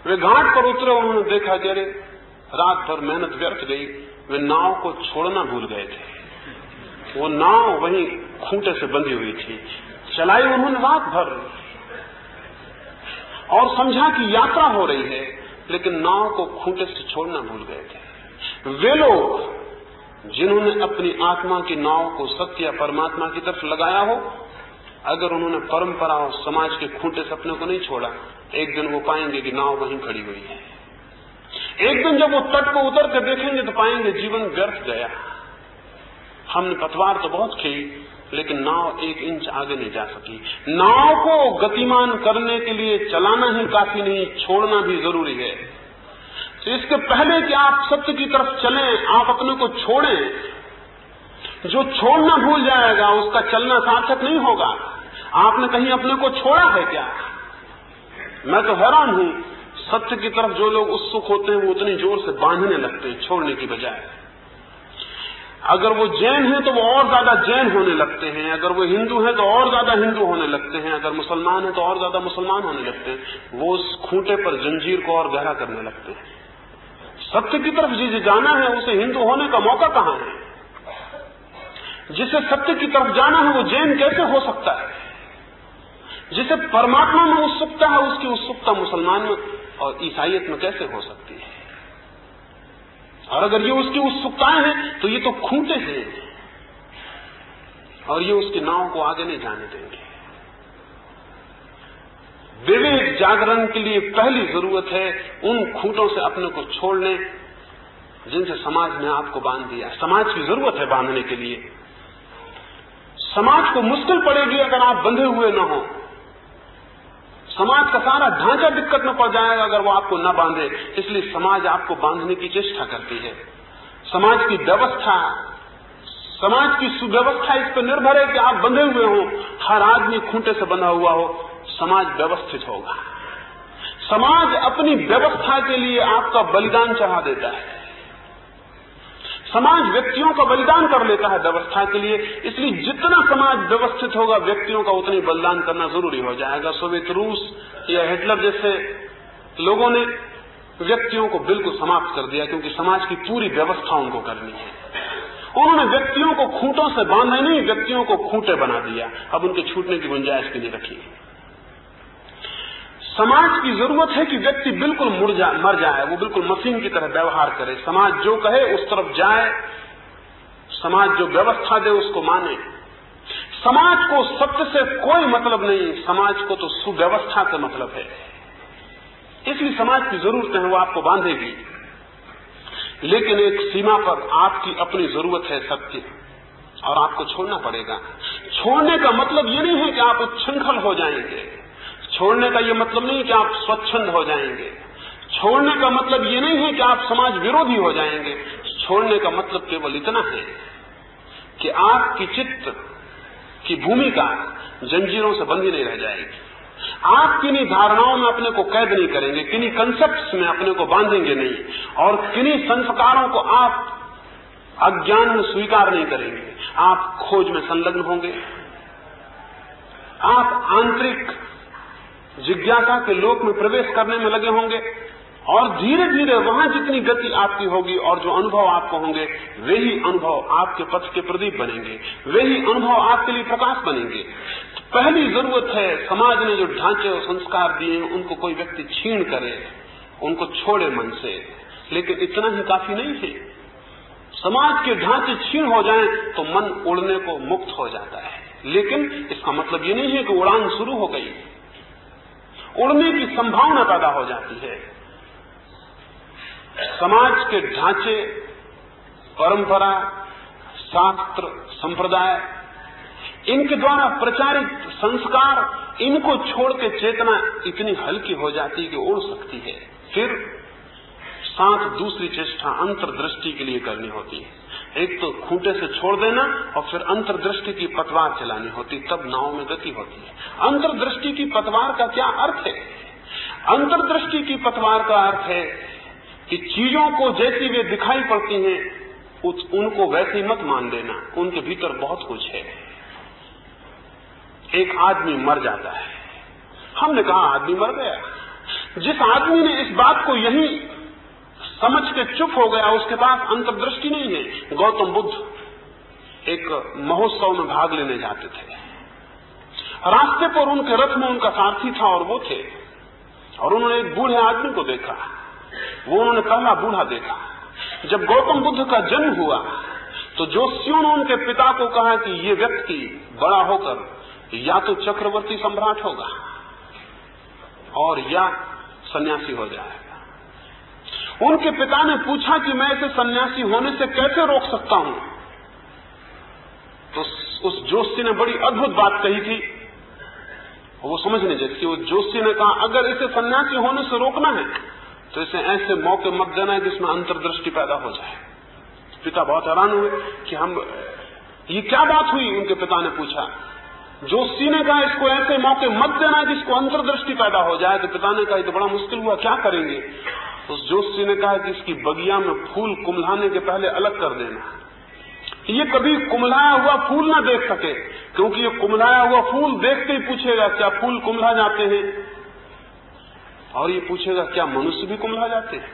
Speaker 1: वे घाट पर उतरे, उन्होंने देखा कि अरे रात भर मेहनत व्यर्थ गई। वे नाव को छोड़ना भूल गए थे। वो नाव वहीं खूंटे से बंधी हुई थी। चलाई उन्होंने रात भर और समझा कि यात्रा हो रही है, लेकिन नाव को खूंटे से छोड़ना भूल गए थे। वे लोग जिन्होंने अपनी आत्मा की नाव को सत्य या परमात्मा की तरफ लगाया हो, अगर उन्होंने परंपरा और समाज के खूंटे से अपने को नहीं छोड़ा, एक दिन वो पाएंगे कि नाव वहीं खड़ी हुई है। एक दिन जब वो तट को उतर के देखेंगे तो पाएंगे जीवन व्यर्थ गया। हमने पतवार तो बहुत खींची, लेकिन नाव एक इंच आगे नहीं जा सकी। नाव को गतिमान करने के लिए चलाना ही काफी नहीं, छोड़ना भी जरूरी है। तो इसके पहले कि आप सत्य की तरफ चलें, आप अपने को छोड़ें। जो छोड़ना भूल जाएगा उसका चलना सार्थक नहीं होगा। आपने कहीं अपने को छोड़ा है क्या? मैं तो हैरान हूं, सत्य की तरफ जो लोग उत्सुक होते हैं वो उतनी जोर से बांधने लगते हैं छोड़ने की बजाय। अगर वो जैन हैं तो वो और ज्यादा जैन होने लगते हैं, अगर वो हिंदू हैं तो और ज्यादा हिंदू होने लगते हैं, अगर मुसलमान हैं तो और ज्यादा मुसलमान होने लगते हैं। वो उस खूंटे पर जंजीर को और गहरा करने लगते हैं। सत्य की तरफ जिसे जाना है उसे हिंदू होने का मौका कहां है? जिसे सत्य की तरफ जाना है वो जैन कैसे हो सकता है? जिसे परमात्मा में उत्सुकता है, उसकी उत्सुकता मुसलमान में और ईसाइयत में कैसे हो सकती है? और अगर ये उसकी उत्सुकताएं हैं तो ये तो खूंटे हैं और ये उसकी नाव को आगे नहीं जाने देंगे। विवेक जागरण के लिए पहली जरूरत है उन खूंटों से अपने को छोड़ने जिनसे समाज ने आपको बांध दिया। समाज की जरूरत है बांधने के लिए। समाज को मुश्किल पड़ेगी अगर आप बंधे हुए न हो। समाज का सारा ढांचा दिक्कत में पड़ जाएगा अगर वो आपको न बांधे। इसलिए समाज आपको बांधने की चेष्टा करती है। समाज की व्यवस्था, समाज की सुव्यवस्था इस पर निर्भर है कि आप बंधे हुए हो। हर आदमी खूंटे से बंधा हुआ हो, समाज व्यवस्थित होगा। समाज अपनी व्यवस्था के लिए आपका बलिदान चढ़ा देता है। समाज व्यक्तियों का बलिदान कर लेता है व्यवस्था के लिए। इसलिए जितना समाज व्यवस्थित होगा, व्यक्तियों का उतना ही बलिदान करना जरूरी हो जाएगा। सोवियत रूस या हिटलर जैसे लोगों ने व्यक्तियों को बिल्कुल समाप्त कर दिया, क्योंकि समाज की पूरी व्यवस्था उनको करनी है। उन्होंने व्यक्तियों को खूंटों से बांधा नहीं, व्यक्तियों को खूंटे बना दिया। अब उनके छूटने की गुंजाइश भी नहीं रखी। समाज की जरूरत है कि व्यक्ति बिल्कुल मर जाए, वो बिल्कुल मशीन की तरह व्यवहार करे। समाज जो कहे उस तरफ जाए, समाज जो व्यवस्था दे उसको माने। समाज को सत्य से कोई मतलब नहीं, समाज को तो सुव्यवस्था से मतलब है। इसलिए समाज की जरूरत है वो आपको बांधेगी, लेकिन एक सीमा पर आपकी अपनी जरूरत है सत्य, और आपको छोड़ना पड़ेगा। छोड़ने का मतलब ये नहीं है कि आप उच्छृंखल हो जाएंगे। छोड़ने का ये मतलब नहीं कि आप स्वच्छंद हो जाएंगे। छोड़ने का मतलब ये नहीं है कि आप समाज विरोधी हो जाएंगे। छोड़ने का मतलब केवल इतना है कि आपकी चित्त की भूमिका जंजीरों से बंधी नहीं रह जाएगी। आप किन्हीं धारणाओं में अपने को कैद नहीं करेंगे, किन्हीं कंसेप्ट्स में अपने को बांधेंगे नहीं, और किन्हीं संस्कारों को आप अज्ञान में स्वीकार नहीं करेंगे। आप खोज में संलग्न होंगे। आप आंतरिक जिज्ञासा के लोक में प्रवेश करने में लगे होंगे, और धीरे धीरे वहां जितनी गति आपकी होगी और जो अनुभव आपको होंगे, वे ही अनुभव आपके पथ के प्रदीप बनेंगे, वे ही अनुभव आपके लिए प्रकाश बनेंगे। तो पहली जरूरत है समाज ने जो ढांचे और संस्कार दिए हैं उनको कोई व्यक्ति छीन करे, उनको छोड़े मन से। लेकिन इतना ही काफी नहीं है। समाज के ढांचे छीन हो जाएं तो मन उड़ने को मुक्त हो जाता है, लेकिन इसका मतलब ये नहीं है कि उड़ान शुरू हो गई। उड़ने की संभावना पैदा हो जाती है। समाज के ढांचे, परंपरा, शास्त्र, संप्रदाय, इनके द्वारा प्रचारित संस्कार, इनको छोड़ के चेतना इतनी हल्की हो जाती है कि उड़ सकती है। फिर साथ दूसरी चेष्टा अंतर्दृष्टि के लिए करनी होती है। एक तो खूंटे से छोड़ देना और फिर अंतर्दृष्टि की पतवार चलानी होती, तब नाव में गति होती है। अंतर्दृष्टि की पतवार का क्या अर्थ है? अंतर्दृष्टि की पतवार का अर्थ है कि चीजों को जैसी वे दिखाई पड़ती हैं उनको वैसे ही मत मान लेना, उनके भीतर बहुत कुछ है। एक आदमी मर जाता है, हमने कहा आदमी मर गया। जिस आदमी ने इस बात को यही समझ के चुप हो गया, उसके पास अंतर्दृष्टि नहीं है। गौतम बुद्ध एक महोत्सव में भाग लेने जाते थे। रास्ते पर उनके रथ में उनका सारथी था और वो थे, और उन्होंने एक बूढ़े आदमी को देखा। वो उन्होंने पहला बूढ़ा देखा। जब गौतम बुद्ध का जन्म हुआ तो ज्योतिषियों ने उनके पिता को कहा कि ये व्यक्ति बड़ा होकर या तो चक्रवर्ती सम्राट होगा और या सन्यासी हो जाएगा। उनके पिता ने पूछा कि मैं इसे सन्यासी होने से कैसे रोक सकता हूं? तो उस ज्योतिषी ने बड़ी अद्भुत बात कही थी, वो समझने जैसी। वो ज्योतिषी ने कहा अगर इसे सन्यासी होने से रोकना है तो इसे ऐसे मौके मत देना है जिसमें अंतर्दृष्टि पैदा हो जाए। पिता बहुत हैरान हुए कि हम ये क्या बात हुई। उनके पिता ने पूछा, ज्योतिषी ने कहा इसको ऐसे मौके मत देना जिसको अंतर्दृष्टि पैदा हो जाए। तो पिता ने कहा ये तो बड़ा मुश्किल हुआ, क्या करेंगे? उस ज्योतिषी ने कहा कि इसकी बगिया में फूल कुम्हलाने के पहले अलग कर देना। ये कभी कुम्हलाया हुआ फूल ना देख सके, क्योंकि ये कुम्हलाया हुआ फूल देखते ही पूछेगा क्या फूल कुम्हला जाते हैं, और ये पूछेगा क्या मनुष्य भी कुम्हला जाते हैं,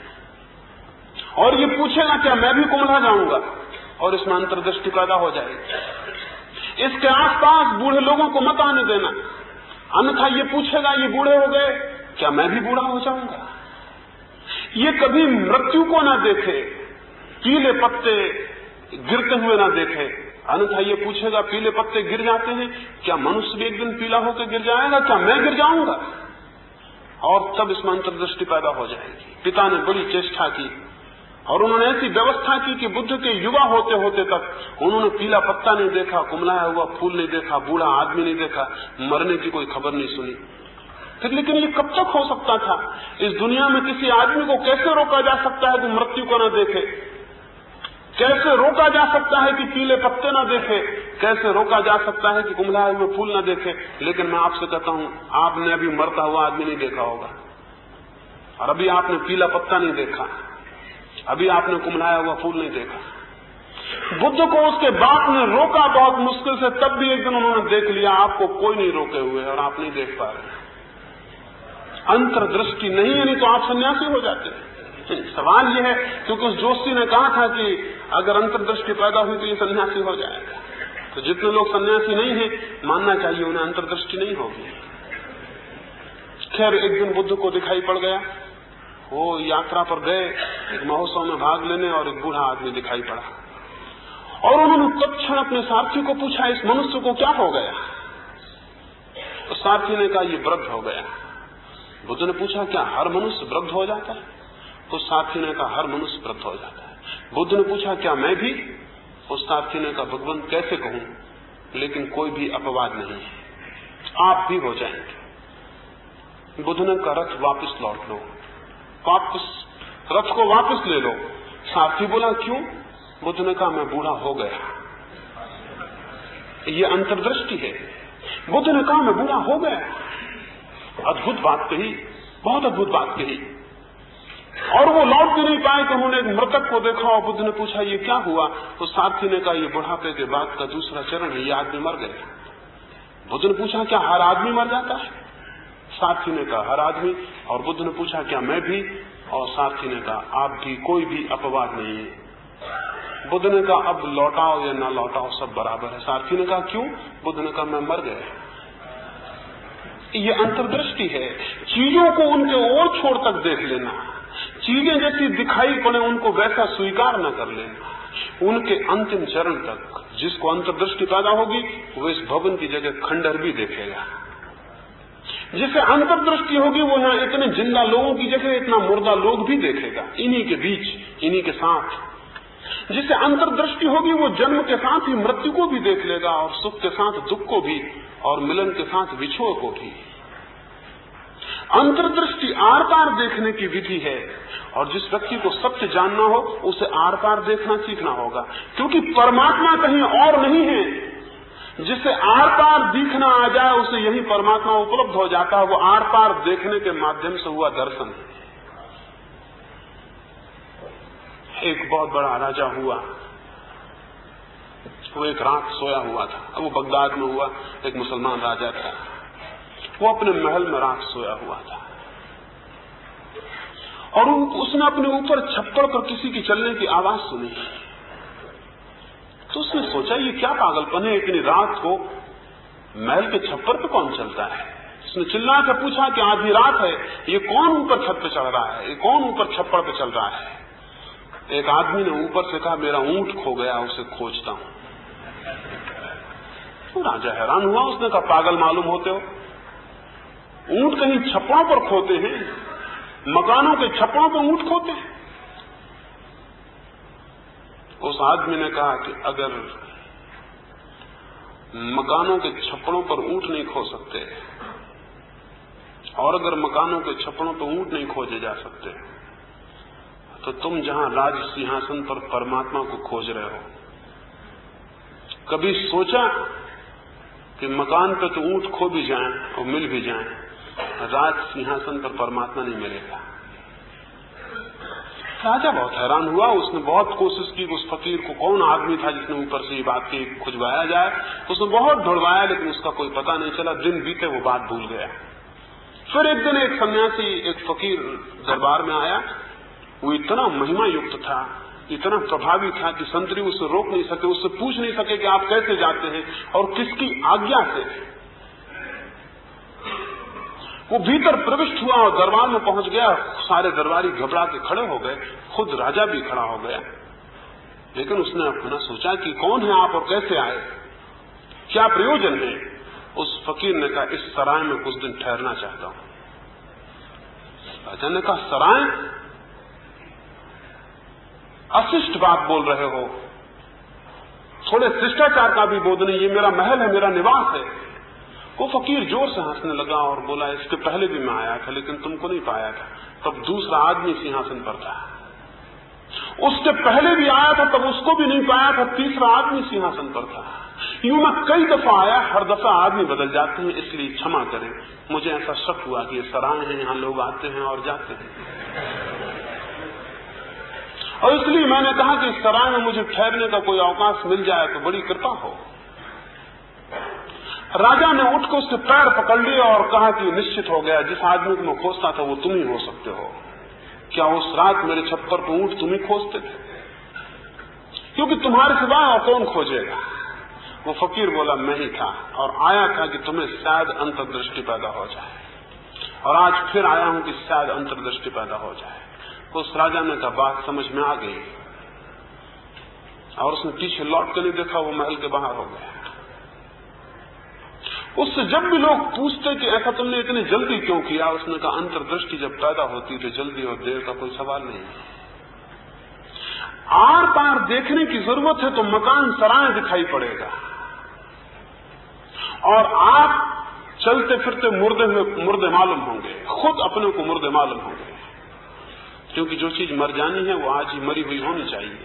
Speaker 1: और ये पूछेगा क्या मैं भी कुम्हला जाऊंगा, और इसमें अंतर्दृष्टि पैदा हो जाएगी। इसके आसपास बूढ़े लोगों को मत आने देना, अन्यथा ये पूछेगा, ये बूढ़े हो गए, क्या मैं भी बूढ़ा हो जाऊंगा? ये कभी मृत्यु को ना देखे, पीले पत्ते गिरते हुए ना देखे, अन्यथा ये पूछेगा, पीले पत्ते गिर जाते हैं, क्या मनुष्य भी एक दिन पीला होकर गिर जाएगा? क्या मैं गिर जाऊंगा? और तब इसमें अंतर्दृष्टि पैदा हो जाएगी। पिता ने बड़ी चेष्टा की और उन्होंने ऐसी व्यवस्था की कि बुद्ध के युवा होते होते तक उन्होंने पीला पत्ता नहीं देखा, कुमलाया हुआ फूल नहीं देखा, बूढ़ा आदमी नहीं देखा, मरने की कोई खबर नहीं सुनी। फिर लेकिन ये कब तक हो सकता था? इस दुनिया में किसी आदमी को कैसे रोका जा सकता है कि मृत्यु को न देखे? कैसे रोका जा सकता है कि पीले पत्ते न देखे? कैसे रोका जा सकता है कि कुमलाए हुए फूल न देखे? लेकिन मैं आपसे कहता हूं, आपने अभी मरता हुआ आदमी नहीं देखा होगा, और अभी आपने पीला पत्ता नहीं देखा, अभी आपने कुमलाया हुआ फूल नहीं देखा। बुद्ध को उसके बाप ने रोका बहुत मुश्किल से, तब भी एक दिन उन्होंने देख लिया। आपको कोई नहीं रोके हुए और आप नहीं देख पा रहे। अंतर्दृष्टि नहीं है, नहीं तो आप सन्यासी हो जाते हैं। सवाल यह है, क्योंकि उस जोशी ने कहा था कि अगर अंतर्दृष्टि पैदा हुई तो ये सन्यासी हो जाएगा। तो जितने लोग सन्यासी नहीं है, मानना चाहिए उन्हें अंतर्दृष्टि नहीं होगी। खैर एक दिन बुद्ध को दिखाई पड़ गया, वो यात्रा पर गए एक महोत्सव में भाग लेने, और एक बूढ़ा आदमी दिखाई पड़ा, और उन्होंने तत्क्षण अपने सारथी को पूछा, इस मनुष्य को क्या हो गया? तो सारथी ने कहा, ये वृद्ध हो गया। बुद्ध ने पूछा, क्या हर मनुष्य वृद्ध हो जाता है? तो सारथी ने कहा, हर मनुष्य वृद्ध हो जाता है। बुद्ध ने पूछा, क्या मैं भी? उस सारथी ने कहा, भगवान कैसे कहूं, लेकिन कोई भी अपवाद नहीं है, आप भी हो जाएंगे। बुद्ध ने कहा, रथ वापस लौट लो, वापस रथ को वापस ले लो। सारथी बोला, क्यों? बुद्ध ने कहा, मैं बूढ़ा हो गया। ये अंतर्दृष्टि है। बुद्ध ने कहा, मैं बूढ़ा हो गया। अद्भुत बात कही, बहुत अद्भुत बात कही। और वो लौट भी नहीं पाए कि उन्होंने एक मृतक को देखा, और बुद्ध ने पूछा, ये क्या हुआ? तो सारथी ने कहा, ये बुढ़ापे के बाद का दूसरा चरण है, ये आदमी मर गया। बुद्ध ने पूछा, क्या हर आदमी मर जाता है? सारथी ने कहा, हर आदमी। और बुद्ध ने पूछा, क्या मैं भी? और सारथी ने कहा, आप भी, कोई भी अपवाद नहीं है। बुद्ध ने कहा, अब लौटाओ या ना लौटाओ सब बराबर है। सारथी ने कहा, क्यों? बुद्ध ने कहा, मैं मर गया। ये अंतर्दृष्टि है। चीजों को उनके ओर छोर तक देख लेना, चीजें जैसी दिखाई पड़े उनको वैसा स्वीकार न कर लेना, उनके अंतिम चरण तक। जिसको अंतर्दृष्टि पैदा होगी वो इस भवन की जगह खंडहर भी देखेगा। जिसे अंतर्दृष्टि होगी वो यहाँ इतने जिंदा लोगों की जगह इतना मुर्दा लोग भी देखेगा, इन्हीं के बीच, इन्हीं के साथ। जिसे अंतर्दृष्टि होगी वो जन्म के साथ ही मृत्यु को भी देख लेगा, और सुख के साथ दुख को भी, और मिलन के साथ विछोह को भी। अंतर्दृष्टि आर पार देखने की विधि है, और जिस व्यक्ति को सत्य जानना हो उसे आर पार देखना सीखना होगा, क्योंकि परमात्मा कहीं और नहीं है। जिसे आर पार दिखना आ जाए उसे यही परमात्मा उपलब्ध हो जाता है। वो आर पार देखने के माध्यम से हुआ दर्शन है। एक बहुत बड़ा राजा हुआ, वो एक रात सोया हुआ था। अब वो बगदाद में हुआ, एक मुसलमान राजा था, वो अपने महल में रात सोया हुआ था, और उसने अपने ऊपर छप्पर पर किसी की चलने की आवाज सुनी। तो उसने सोचा, ये क्या पागलपन है, इतनी रात को महल के छप्पर पे कौन चलता है? उसने चिल्ला कर पूछा कि आधी रात है, ये कौन ऊपर छत पे चढ़ रहा है, ये कौन ऊपर छप्पर पे चल रहा है? एक आदमी ने ऊपर से कहा, मेरा ऊंट खो गया, उसे खोजता हूं। तो राजा हैरान हुआ, उसने कहा, पागल मालूम होते हो, ऊंट कहीं छप्परों पर खोते हैं? मकानों के छप्परों पर ऊंट खोते हैं? उस आदमी ने कहा कि अगर मकानों के छप्परों पर ऊंट नहीं खो सकते, और अगर मकानों के छप्परों पर ऊंट नहीं खोजे जा सकते, तो तुम जहां राज सिंहासन पर परमात्मा को खोज रहे हो, कभी सोचा कि मकान पे तो ऊंट खो भी जाएं और मिल भी जाएं, राज सिंहासन पर परमात्मा नहीं मिलेगा? राजा बहुत हैरान हुआ। उसने बहुत कोशिश की उस फकीर को, कौन आदमी था जिसने ऊपर से ये बात की खुजवाया जाए। उसने बहुत ढूंढवाया, लेकिन उसका कोई पता नहीं चला। दिन बीते, वो बात भूल गया। फिर एक दिन एक सन्यासी, एक फकीर दरबार में आया। वो इतना महिमा युक्त था, इतना प्रभावी था कि संतरी उससे रोक नहीं सके, उससे पूछ नहीं सके कि आप कैसे जाते हैं और किसकी आज्ञा से। वो भीतर प्रविष्ट हुआ और दरबार में पहुंच गया। सारे दरबारी घबरा के खड़े हो गए, खुद राजा भी खड़ा हो गया। लेकिन उसने अपना सोचा कि कौन है आप और कैसे आए, क्या प्रयोजन है। उस फकीर ने कहा, इस सराय में कुछ दिन ठहरना चाहता हूं। राजा ने कहा, सराय? अशिष्ट बात बोल रहे हो, थोड़े शिष्टाचार का भी बोध नहीं। ये मेरा महल है, मेरा निवास है। वो फकीर जोर से हंसने लगा और बोला, इसके पहले भी मैं आया था लेकिन तुमको नहीं पाया था, तब दूसरा आदमी सिंहासन पर था। उसके पहले भी आया था, तब उसको भी नहीं पाया था, तीसरा आदमी सिंहासन पर था। यूं मैं कई दफा आया, हर दफा आदमी बदल जाते हैं, इसलिए क्षमा करें। मुझे ऐसा शक हुआ कि ये सराय है, यहाँ लोग आते हैं और जाते हैं, और इसलिए मैंने कहा कि इस सराय में मुझे ठहरने का कोई अवकाश मिल जाए तो बड़ी कृपा हो। राजा ने उठ कर उसके पैर पकड़ लिए और कहा कि निश्चित हो गया, जिस आदमी को मैं खोजता था वो तुम ही हो सकते हो। क्या उस रात मेरे छप्पर पर ऊंट तुम ही खोजते थे? क्योंकि तुम्हारे सिवा और कौन खोजेगा। वो फकीर बोला, मैं ही था, और आया था कि तुम्हें शायद अंतर्दृष्टि पैदा हो जाए, और आज फिर आया हूं कि शायद अंतर्दृष्टि पैदा हो जाए। उस राजा ने कहा, बात समझ में आ गई, और उसने पीछे लौट कर नहीं देखा, वो महल के बाहर हो गया। उससे जब भी लोग पूछते कि ऐसा तुमने इतनी जल्दी क्यों किया, उसने कहा, अंतर्दृष्टि जब पैदा होती तो जल्दी और देर का कोई सवाल नहीं। आर पार देखने की जरूरत है तो मकान सराय दिखाई पड़ेगा, और आप चलते फिरते मुर्दे मालूम होंगे, खुद अपने को मुर्दे मालूम होंगे। क्योंकि जो चीज मर जानी है वो आज ही मरी हुई होनी चाहिए।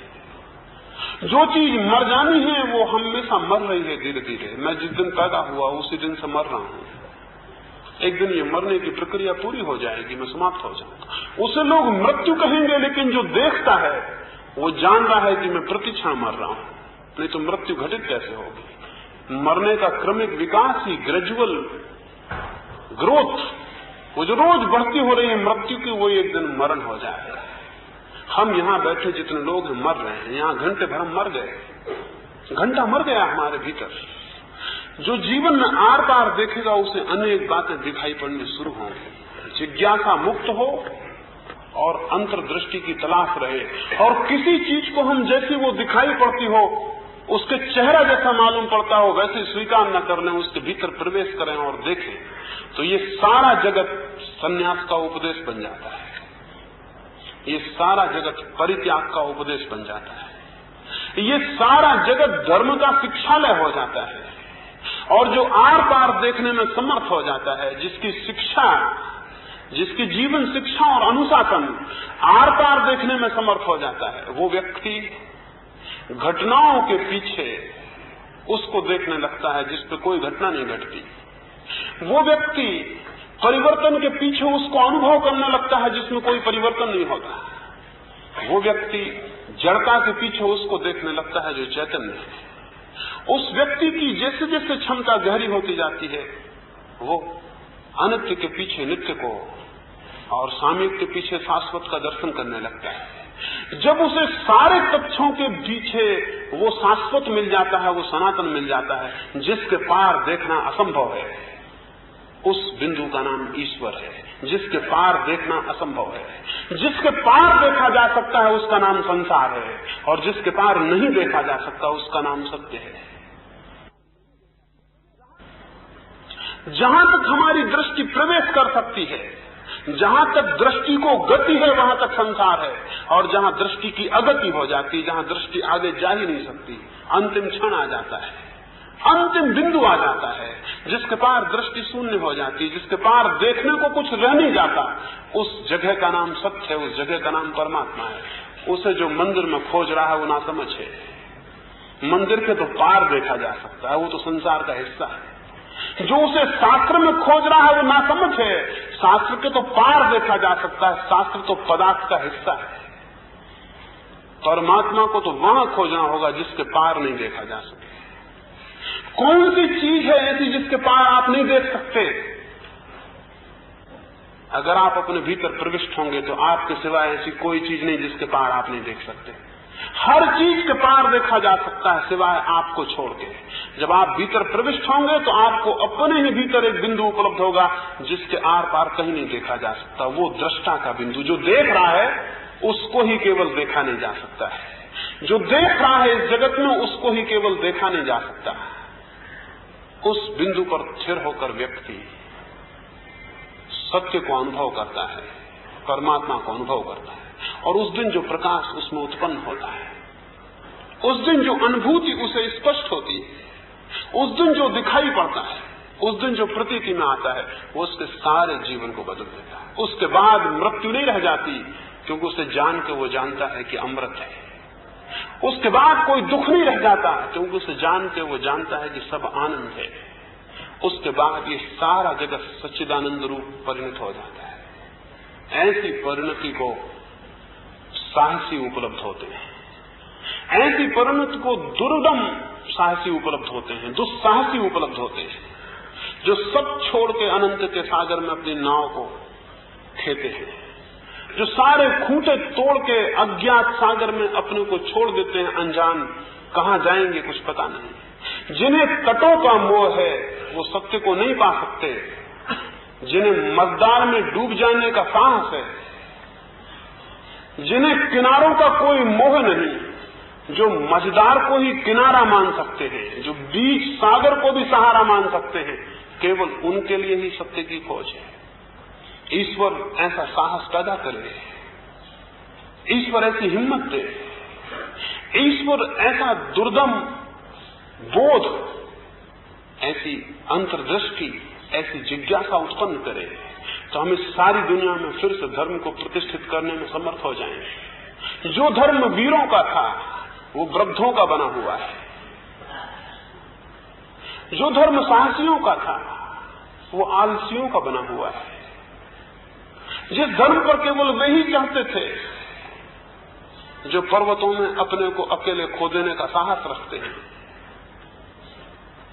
Speaker 1: जो चीज मर जानी है वो हमेशा मर रही है धीरे धीरे। मैं जिस दिन पैदा हुआ उसी दिन से मर रहा हूं। एक दिन ये मरने की प्रक्रिया पूरी हो जाएगी, मैं समाप्त हो जाऊंगा। उसे लोग मृत्यु कहेंगे, लेकिन जो देखता है वो जान रहा है कि मैं प्रतिक्षण मर रहा हूं, नहीं तो मृत्यु घटित कैसे होगी। मरने का क्रमिक विकास ही, ग्रेजुअल ग्रोथ, वो जो रोज बढ़ती हो रही है मृत्यु की, वो एक दिन मरण हो जाएगा। हम यहां बैठे जितने लोग हैं मर रहे हैं, यहां घंटे भर हम मर गए, घंटा मर गया हमारे भीतर। जो जीवन में आर पार देखेगा उसे अनेक बातें दिखाई पड़नी शुरू होंगी। जिज्ञासा मुक्त हो और अंतर्दृष्टि की तलाश रहे, और किसी चीज को हम जैसी वो दिखाई पड़ती हो, उसके चेहरा जैसा मालूम पड़ता हो, वैसे स्वीकार न कर लें, उसके भीतर प्रवेश करें और देखें, तो ये सारा जगत संन्यास का उपदेश बन जाता है। ये सारा जगत परित्याग का उपदेश बन जाता है। ये सारा जगत धर्म का शिक्षालय हो जाता है। और जो आर पार देखने में समर्थ हो जाता है, जिसकी शिक्षा, जिसकी जीवन शिक्षा और अनुशासन आर पार देखने में समर्थ हो जाता है, वो व्यक्ति घटनाओं के पीछे उसको देखने लगता है जिस पे कोई घटना नहीं घटती। वो व्यक्ति परिवर्तन के पीछे उसको अनुभव करने लगता है जिसमें कोई परिवर्तन नहीं होता। वो व्यक्ति जड़ता के पीछे उसको देखने लगता है जो चैतन्य है। उस व्यक्ति की जैसे जैसे क्षमता गहरी होती जाती है, वो अनित्य के पीछे नित्य को और सामयिक के पीछे शाश्वत का दर्शन करने लगता है। जब उसे सारे तथ्यों के पीछे वो शाश्वत मिल जाता है, वो सनातन मिल जाता है, जिसके पार देखना असंभव है, उस बिंदु का नाम ईश्वर है। जिसके पार देखना असंभव है, जिसके पार देखा जा सकता है उसका नाम संसार है, और जिसके पार नहीं देखा जा सकता उसका नाम सत्य है। जहां तक हमारी दृष्टि प्रवेश कर सकती है, जहां तक दृष्टि को गति है वहां तक संसार है, और जहां दृष्टि की अगति हो जाती है, जहां दृष्टि आगे जा ही नहीं सकती, अंतिम क्षण आ जाता है, अंतिम बिंदु आ जाता है, जिसके पार दृष्टि शून्य हो जाती है, जिसके पार देखने को कुछ रह नहीं जाता, उस जगह का नाम सत्य है, उस जगह का नाम परमात्मा है। उसे जो मंदिर में खोज रहा है वो नासमझ है। मंदिर के तो पार देखा जा सकता है, वो तो संसार का हिस्सा है। जो उसे शास्त्र में खोज रहा है वो नासमझ है। शास्त्र के तो पार देखा जा सकता है, शास्त्र तो पदार्थ का हिस्सा है। परमात्मा को तो वहां खोजना होगा जिसके पार नहीं देखा जा सके। कौन सी चीज है ऐसी जिसके पार आप नहीं देख सकते? अगर आप अपने भीतर प्रविष्ट होंगे तो आपके सिवाय ऐसी कोई चीज नहीं जिसके पार आप नहीं देख सकते। हर चीज के पार देखा जा सकता है सिवाय आपको छोड़ के। जब आप भीतर प्रविष्ट होंगे तो आपको अपने ही भीतर एक बिंदु उपलब्ध होगा जिसके आर पार कहीं नहीं देखा जा सकता। वो दृष्टा का बिंदु, जो देख रहा है उसको ही केवल देखा नहीं जा सकता है। जो देख रहा है इस जगत में उसको ही केवल देखा नहीं जा सकता। उस बिंदु पर स्थिर होकर व्यक्ति सत्य को अनुभव करता है, परमात्मा को अनुभव करता है। और उस दिन जो प्रकाश उसमें उत्पन्न होता है, उस दिन जो अनुभूति उसे स्पष्ट होती है, उस दिन जो दिखाई पड़ता है, उस दिन जो प्रतीति में आता है, वो उसके सारे जीवन को बदल देता है। उसके बाद मृत्यु नहीं रह जाती, क्योंकि उसे जान के वो जानता है कि अमृत है। उसके बाद कोई दुख नहीं रह जाता, क्योंकि उसे जान के वो जानता है कि सब आनंद है। उसके बाद ये सारा जगत सच्चिदानंद रूप परिणत हो जाता है। ऐसी परिणति को साहसी उपलब्ध होते हैं। ऐसी परिणति को दुर्दम साहसी उपलब्ध होते हैं, दुस्साहसी उपलब्ध होते हैं, जो सब छोड़ के अनंत के सागर में अपनी नाव को खेते हैं, जो सारे खूंटे तोड़ के अज्ञात सागर में अपने को छोड़ देते हैं, अनजान कहां जाएंगे कुछ पता नहीं। जिन्हें तटों का मोह है वो सत्य को नहीं पा सकते। जिन्हें मझधार में डूब जाने का साहस है, जिन्हें किनारों का कोई मोह नहीं, जो मझधार को ही किनारा मान सकते हैं, जो बीच सागर को भी सहारा मान सकते हैं, केवल उनके लिए ही सत्य की खोज है। ईश्वर ऐसा साहस पैदा करे, ईश्वर ऐसी हिम्मत दे, ईश्वर ऐसा दुर्दम बोध, ऐसी अंतर्दृष्टि, ऐसी जिज्ञासा उत्पन्न करे तो हम इस सारी दुनिया में फिर से धर्म को प्रतिष्ठित करने में समर्थ हो जाएंगे। जो धर्म वीरों का था वो वृद्धों का बना हुआ है, जो धर्म साहसियों का था वो आलसियों का बना हुआ है। जिस धर्म पर केवल वे ही चाहते थे जो पर्वतों में अपने को अकेले खो देने का साहस रखते हैं,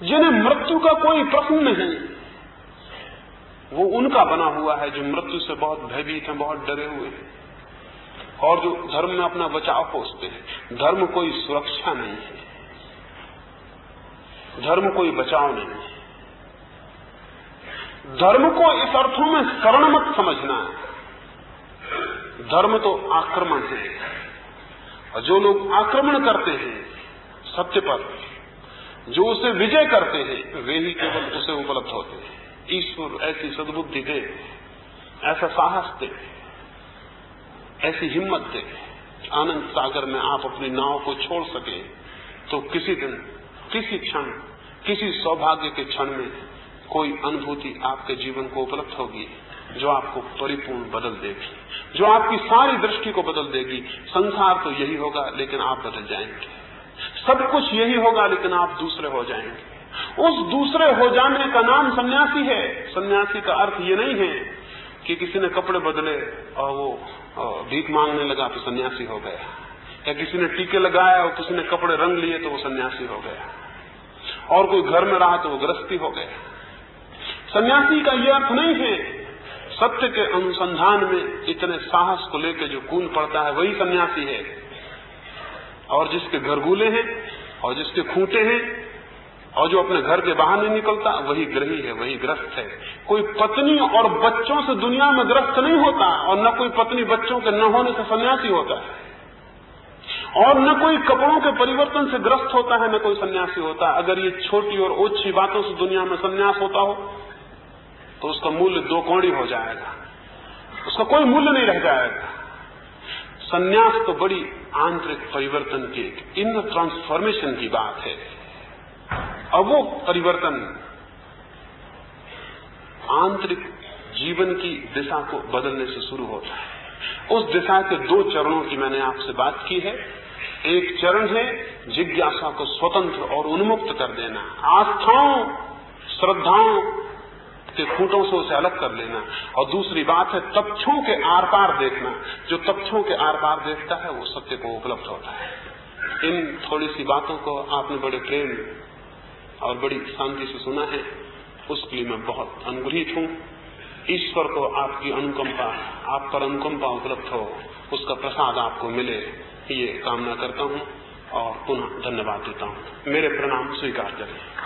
Speaker 1: जिन्हें मृत्यु का कोई प्रश्न नहीं, वो उनका बना हुआ है जो मृत्यु से बहुत भयभीत हैं, बहुत डरे हुए हैं और जो धर्म में अपना बचाव खोजते हैं। धर्म कोई सुरक्षा नहीं है, धर्म कोई बचाव नहीं है। धर्म को इस अर्थों में शरण मत समझना। धर्म तो आक्रमण है, और जो लोग आक्रमण करते हैं सत्य पर, जो उसे विजय करते हैं, वे ही केवल उसे उपलब्ध होते हैं। ईश्वर ऐसी सद्बुद्धि दे, ऐसा साहस दे, ऐसी हिम्मत दे, आनंद सागर में आप अपनी नाव को छोड़ सके तो किसी दिन, किसी क्षण, किसी सौभाग्य के क्षण में कोई अनुभूति आपके जीवन को उपलब्ध होगी जो आपको परिपूर्ण बदल देगी, जो आपकी सारी दृष्टि को बदल देगी। संसार तो यही होगा लेकिन आप बदल जाएंगे, सब कुछ यही होगा लेकिन आप दूसरे हो जाएंगे। उस दूसरे हो जाने का नाम सन्यासी है। सन्यासी का अर्थ ये नहीं है कि किसी ने कपड़े बदले और वो भीख मांगने लगा तो सन्यासी हो गया, या किसी ने टीके लगाया और किसी ने कपड़े रंग लिए तो वो सन्यासी हो गया, और कोई घर में रहा तो वो गृहस्थी हो गया। सन्यासी का ये अर्थ नहीं है। सत्य के अनुसंधान में इतने साहस को लेकर जो कूद पड़ता है वही सन्यासी है, और जिसके घरगुले हैं और जिसके खूंटे हैं और जो अपने घर के बाहर नहीं निकलता वही ग्रही है, वही ग्रस्त है। कोई पत्नी और बच्चों से दुनिया में ग्रस्त नहीं होता, और न कोई पत्नी बच्चों के न होने से सन्यासी होता है, और न कोई कपड़ों के परिवर्तन से ग्रस्त होता है, न कोई सन्यासी होता है। अगर ये छोटी और ओछी बातों से दुनिया में सन्यास होता हो तो उसका मूल्य दो कौड़ी हो जाएगा, उसका कोई मूल्य नहीं रह जाएगा। सन्यास तो बड़ी आंतरिक परिवर्तन की, इनर ट्रांसफॉर्मेशन की बात है। अब वो परिवर्तन आंतरिक जीवन की दिशा को बदलने से शुरू होता है। उस दिशा के दो चरणों की मैंने आपसे बात की है। एक चरण है जिज्ञासा को स्वतंत्र और उन्मुक्त कर देना, आस्थाओं श्रद्धाओं के खूंटों से उसे अलग कर लेना, और दूसरी बात है तथ्यों के आर पार देखना। जो तथ्यों के आर पार देखता है वो सत्य को उपलब्ध होता है। इन थोड़ी सी बातों को आपने बड़े प्रेम और बड़ी शांति से सुना है, उसके लिए मैं बहुत अनुग्रहित हूँ। ईश्वर को आपकी अनुकंपा, आप पर अनुकंपा उपलब्ध हो, उसका प्रसाद आपको मिले, ये कामना करता हूं और पुनः धन्यवाद देता हूं। मेरे प्रणाम स्वीकार करें।